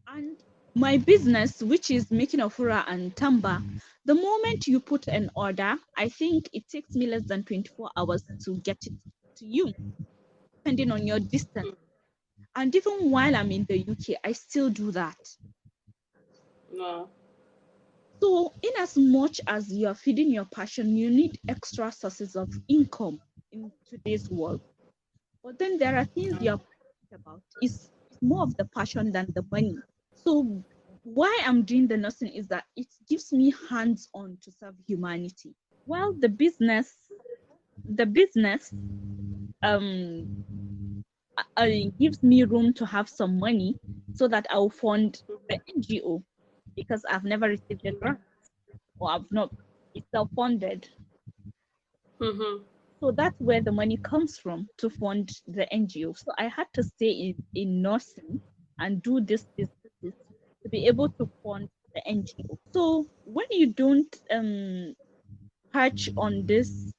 [SPEAKER 2] And my business, which is making ofura and tamba, the moment you put an order, I think it takes me less than 24 hours to get it to you, depending on your distance. And even while I'm in the UK, I still do that.
[SPEAKER 1] No.
[SPEAKER 2] So, in as much as you are feeding your passion, you need extra sources of income in today's world. But then there are things you're passionate about. It's more of the passion than the money. So why I'm doing the nursing is that it gives me hands on to serve humanity. Well, the business um gives me room to have some money so that I'll fund the NGO because I've never received a grant or I've not it's self-funded.
[SPEAKER 1] Mm-hmm.
[SPEAKER 2] So that's where the money comes from to fund the NGO. So I had to stay in nursing and do this to be able to fund the NGO. So when you don't patch on this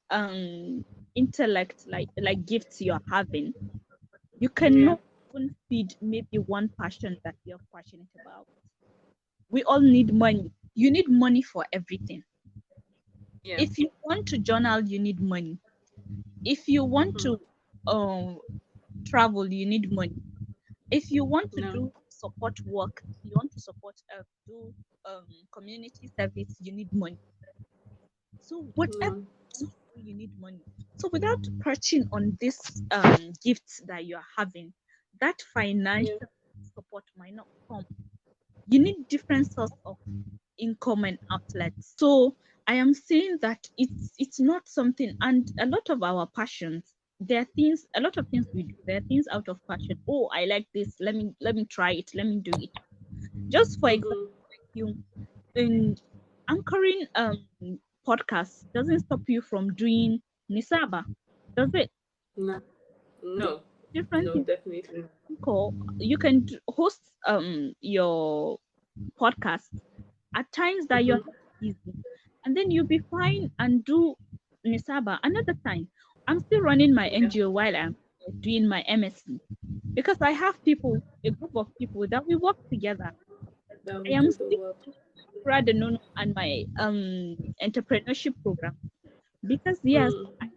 [SPEAKER 2] intellect, like gifts you're having, you
[SPEAKER 1] Yeah.
[SPEAKER 2] cannot even feed maybe one passion that you're passionate about. We all need money. You need money for everything.
[SPEAKER 1] Yeah.
[SPEAKER 2] If you want to journal, you need money. If you want
[SPEAKER 1] Mm-hmm.
[SPEAKER 2] to um travel, you need money. If you want to
[SPEAKER 1] No.
[SPEAKER 2] do support work, you want to support do community service, you need money. So whatever
[SPEAKER 1] No.
[SPEAKER 2] you do, you need money. So without perching on this gifts that you're having, that
[SPEAKER 1] Yeah.
[SPEAKER 2] financial support might not come. You need different source of income and outlets. So I am saying that it's not something, and a lot of our passions, there are things, a lot of things we do, there are things out of passion. Oh, I like this. Let me try it. Let me do it. Just for example,
[SPEAKER 1] Mm-hmm.
[SPEAKER 2] like you in anchoring podcasts doesn't stop you from doing nisaba, does it?
[SPEAKER 1] No.
[SPEAKER 2] There
[SPEAKER 1] No.
[SPEAKER 2] are different
[SPEAKER 1] No,
[SPEAKER 2] things
[SPEAKER 1] definitely.
[SPEAKER 2] you can call. You can host your podcast at times that you're
[SPEAKER 1] Mm-hmm.
[SPEAKER 2] not busy, and then you'll be fine and do nisaba another time. I'm still running my
[SPEAKER 1] Yeah.
[SPEAKER 2] NGO while I'm doing my MSc, because I have people, a group of people that we work together.
[SPEAKER 1] That
[SPEAKER 2] I
[SPEAKER 1] would
[SPEAKER 2] am
[SPEAKER 1] do the
[SPEAKER 2] still
[SPEAKER 1] work.
[SPEAKER 2] proud and my entrepreneurship program, because yes,
[SPEAKER 1] Mm.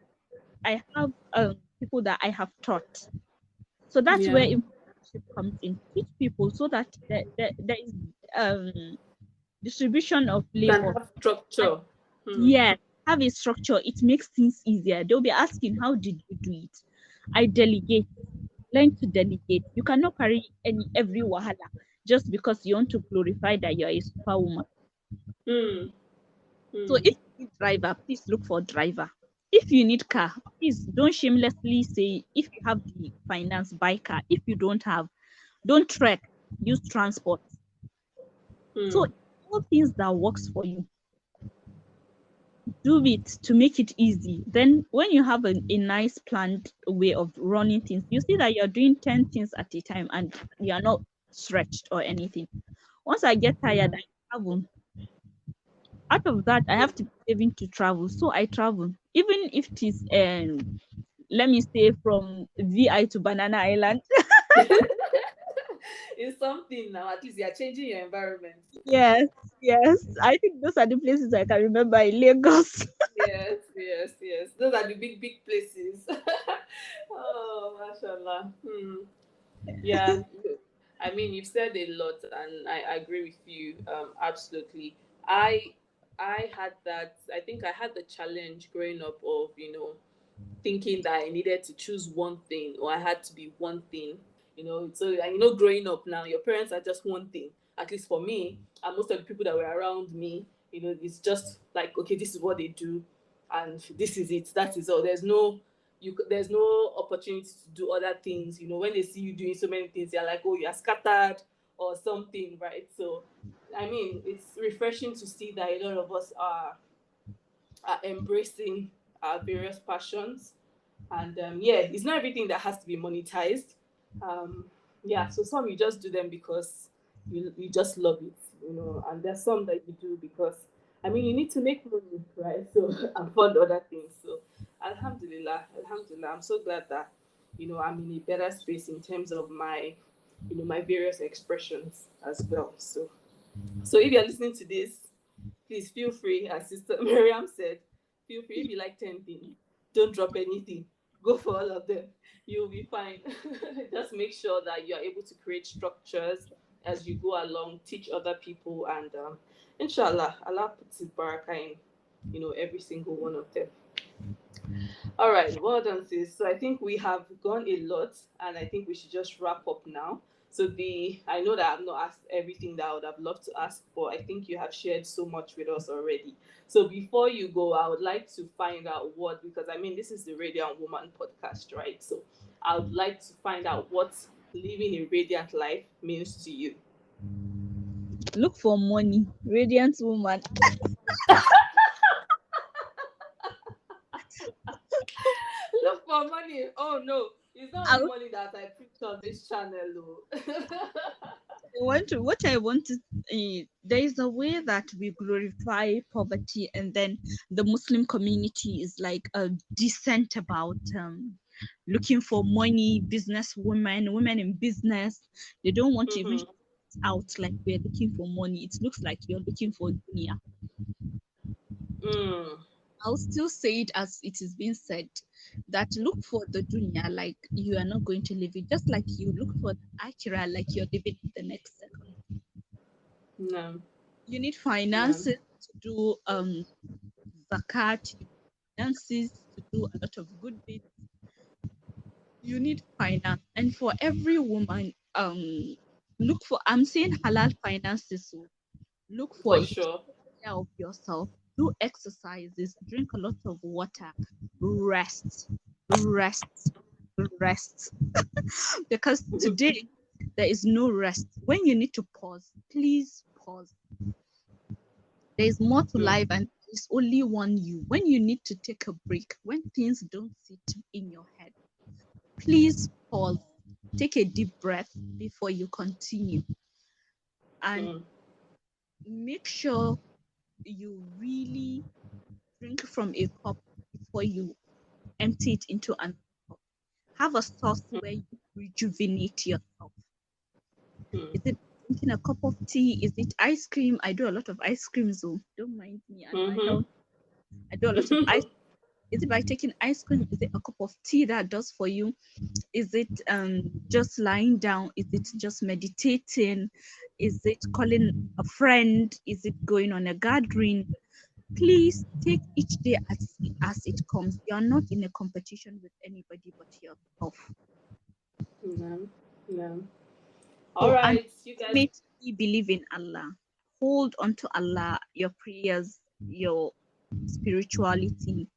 [SPEAKER 2] I have people that I have taught. So that's
[SPEAKER 1] Yeah.
[SPEAKER 2] where entrepreneurship comes in. Teach people so that there is um distribution of
[SPEAKER 1] You can
[SPEAKER 2] labor.
[SPEAKER 1] have structure. Hmm.
[SPEAKER 2] Yes, have a structure. It makes things easier. They'll be asking, how did you do it? I delegate. Learn to delegate. You cannot carry every wahala just because you want to glorify that you're a superwoman.
[SPEAKER 1] Hmm.
[SPEAKER 2] So
[SPEAKER 1] Hmm.
[SPEAKER 2] if you need driver, please look for driver. If you need car, please don't shamelessly say, if you have the finance, buy car. If you don't have, don't trek, use transport. So
[SPEAKER 1] Hmm.
[SPEAKER 2] all things that works for you, do it to make it easy. Then when you have a nice planned way of running things, you see that you're doing 10 things at a time and you're not stretched or anything. Once I get tired,
[SPEAKER 1] Yeah.
[SPEAKER 2] I travel. Out of that, I have to be saving to travel. So I travel. Even if it is let me say from VI to Banana Island.
[SPEAKER 1] It's something now. At least you're changing your environment.
[SPEAKER 2] Yes, yes. I think those are the places I can remember in Lagos.
[SPEAKER 1] Yes, yes, yes. Those are the big, big places. Oh, mashallah. Hmm. Yeah. I mean, you've said a lot, and I agree with you. Absolutely. I I had that. I think I had the challenge growing up of thinking that I needed to choose one thing or I had to be one thing. So growing up now, your parents are just one thing. At least for me, and most of the people that were around me, it's just like, okay, this is what they do, and this is it. That is all. There's no opportunity to do other things. When they see you doing so many things, they're like, oh, you're scattered or something, right? So, I mean, it's refreshing to see that a lot of us are embracing our various passions, and yeah, it's not everything that has to be monetized. um, yeah, so some you just do them because you just love it, and there's some that you do because, I mean, you need to make money, right? So and fund other things. So alhamdulillah, I'm so glad that I'm in a better space in terms of my various expressions as well. So if you're listening to this, please feel free, as Sister Maryam said, feel free. If you like 10 things, don't drop anything. Go for all of them. You'll be fine. Just make sure that you're able to create structures as you go along, teach other people, and inshallah, Allah puts His barakah in, every single one of them. All right, well done, sis. So I think we have gone a lot, and I think we should just wrap up now. So I know that I've not asked everything that I would have loved to ask, but I think you have shared so much with us already. So before you go, I would like to find out because I mean, this is the Radiant Woman podcast, right? So I would like to find out what living a radiant life means to you.
[SPEAKER 2] Look for money. Radiant woman.
[SPEAKER 1] Look for money. Oh no, it's not
[SPEAKER 2] I
[SPEAKER 1] only money that I preach on this channel, though.
[SPEAKER 2] what I want to there is a way that we glorify poverty, and then the Muslim community is like decent about looking for money, business women in business. They don't want to even shout out like we're looking for money. It looks like you're looking for dunya. I'll still say it as it is being said, that look for the dunya like you are not going to live it, just like you look for the akhirah like you're living it the next second.
[SPEAKER 1] No.
[SPEAKER 2] You need finances to do zakat, finances to do a lot of good deeds. You need finance, and for every woman, look for, I'm saying halal finances, so look for
[SPEAKER 1] For
[SPEAKER 2] it.
[SPEAKER 1] sure.
[SPEAKER 2] Take care of yourself, do exercises, drink a lot of water, rest, because today there is no rest. When you need to pause, please pause. There is more to life, and there's only one you. When you need to take a break, when things don't sit in your head, please pause, take a deep breath before you continue, and make sure you really drink from a cup before you empty it into another cup. Have a source where you rejuvenate yourself. Is it drinking a cup of tea? Is it ice cream? I do a lot of ice cream, so don't mind me and my health. I do a lot of ice. Is it by taking ice cream? Is it a cup of tea that does for you? Is it just lying down? Is it just meditating? Is it calling a friend? Is it going on a gathering? Please take each day as it comes. You're not in a competition with anybody but yourself.
[SPEAKER 1] No.
[SPEAKER 2] So,
[SPEAKER 1] All
[SPEAKER 2] and
[SPEAKER 1] right, you guys.
[SPEAKER 2] ultimately believe in Allah. Hold on to Allah, your prayers, your spirituality.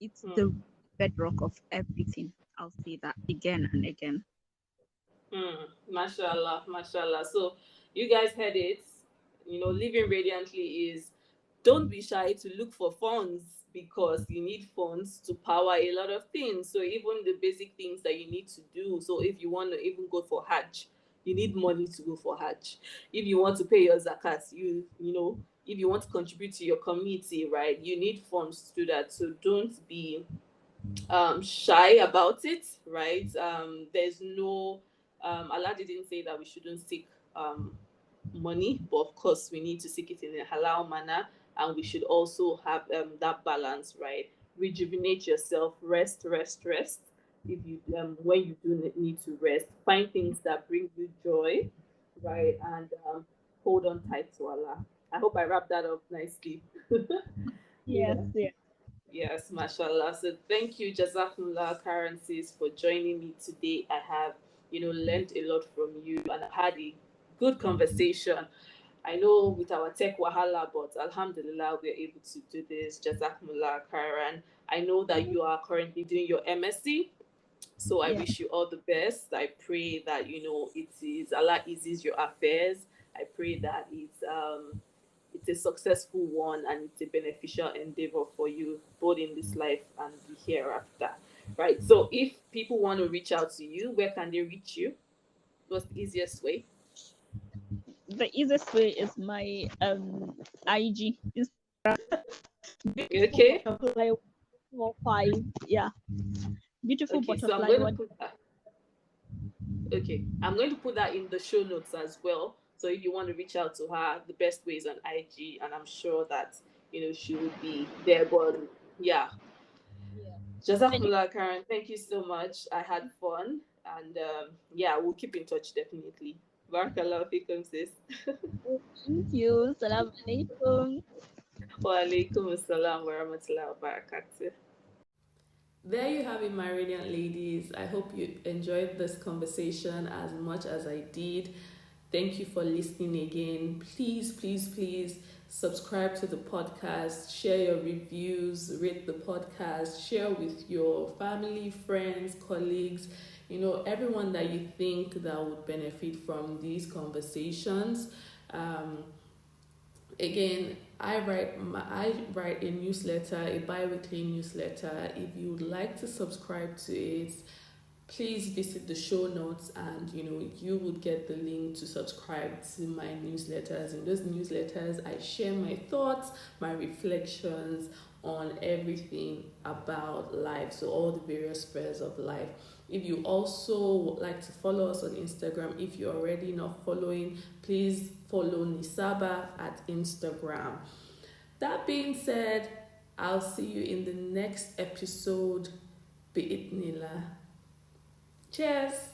[SPEAKER 2] It's the bedrock of everything. I'll say that again and again.
[SPEAKER 1] Mashallah, mashallah. So you guys heard it. Living radiantly is, don't be shy to look for funds, because you need funds to power a lot of things. So even the basic things that you need to do. So if you want to even go for Hajj, you need money to go for Hajj. If you want to pay your zakat, if you want to contribute to your community, right, you need funds to do that. So don't be shy about it, right? There's no Allah didn't say that we shouldn't seek money, but of course we need to seek it in a halal manner, and we should also have that balance, right? Rejuvenate yourself, rest. If you when you do need to rest, find things that bring you joy, right? And hold on tight to Allah. I hope I wrapped that up nicely.
[SPEAKER 2] Yes,
[SPEAKER 1] Yeah.
[SPEAKER 2] yes.
[SPEAKER 1] Yes, mashallah. So thank you, Jazakumullah Currencies, for joining me today. I have, learned a lot from you, and I had a good conversation. I know with our tech wahala, but Alhamdulillah, we're able to do this. Jazakumullah Khairan. I know that you are currently doing your MSc, so I
[SPEAKER 2] Yeah.
[SPEAKER 1] wish you all the best. I pray that it is Allah eases your affairs. I pray that it's a successful one, and it's a beneficial endeavor for you both in this life and the hereafter. Right. So if people want to reach out to you, where can they reach you? What's the easiest way?
[SPEAKER 2] The easiest way is my IG. Beautiful
[SPEAKER 1] Okay.
[SPEAKER 2] butterfly 45. Yeah. Beautiful
[SPEAKER 1] Okay. So I'm
[SPEAKER 2] butterfly
[SPEAKER 1] going to
[SPEAKER 2] one.
[SPEAKER 1] put that. Okay, I'm going to put that in the show notes as well. So if you want to reach out to her, the best way is on IG, and I'm sure that she will be there. But yeah,
[SPEAKER 2] Yeah. And
[SPEAKER 1] Jazakumullah, Karen. Thank you so much. I had fun, and yeah, we'll keep in touch definitely. Barakallah fikum, sis.
[SPEAKER 2] thank you. Salam alaikum.
[SPEAKER 1] Wa alaikum assalam wa rahmatullahi wa barakatuh. There you have it, my radiant ladies. I hope you enjoyed this conversation as much as I did. Thank you for listening again. Please subscribe to the podcast, share your reviews, rate the podcast, share with your family, friends, colleagues, everyone that you think that would benefit from these conversations. Again, I write a newsletter, a bi-weekly newsletter. If you would like to subscribe to it, please visit the show notes, and you would get the link to subscribe to my newsletters. In those newsletters, I share my thoughts, my reflections on everything about life, so all the various spheres of life. If you also would like to follow us on Instagram, if you're already not following, please follow Nisaba at Instagram. That being said, I'll see you in the next episode. Bi'itnillah. Cheers.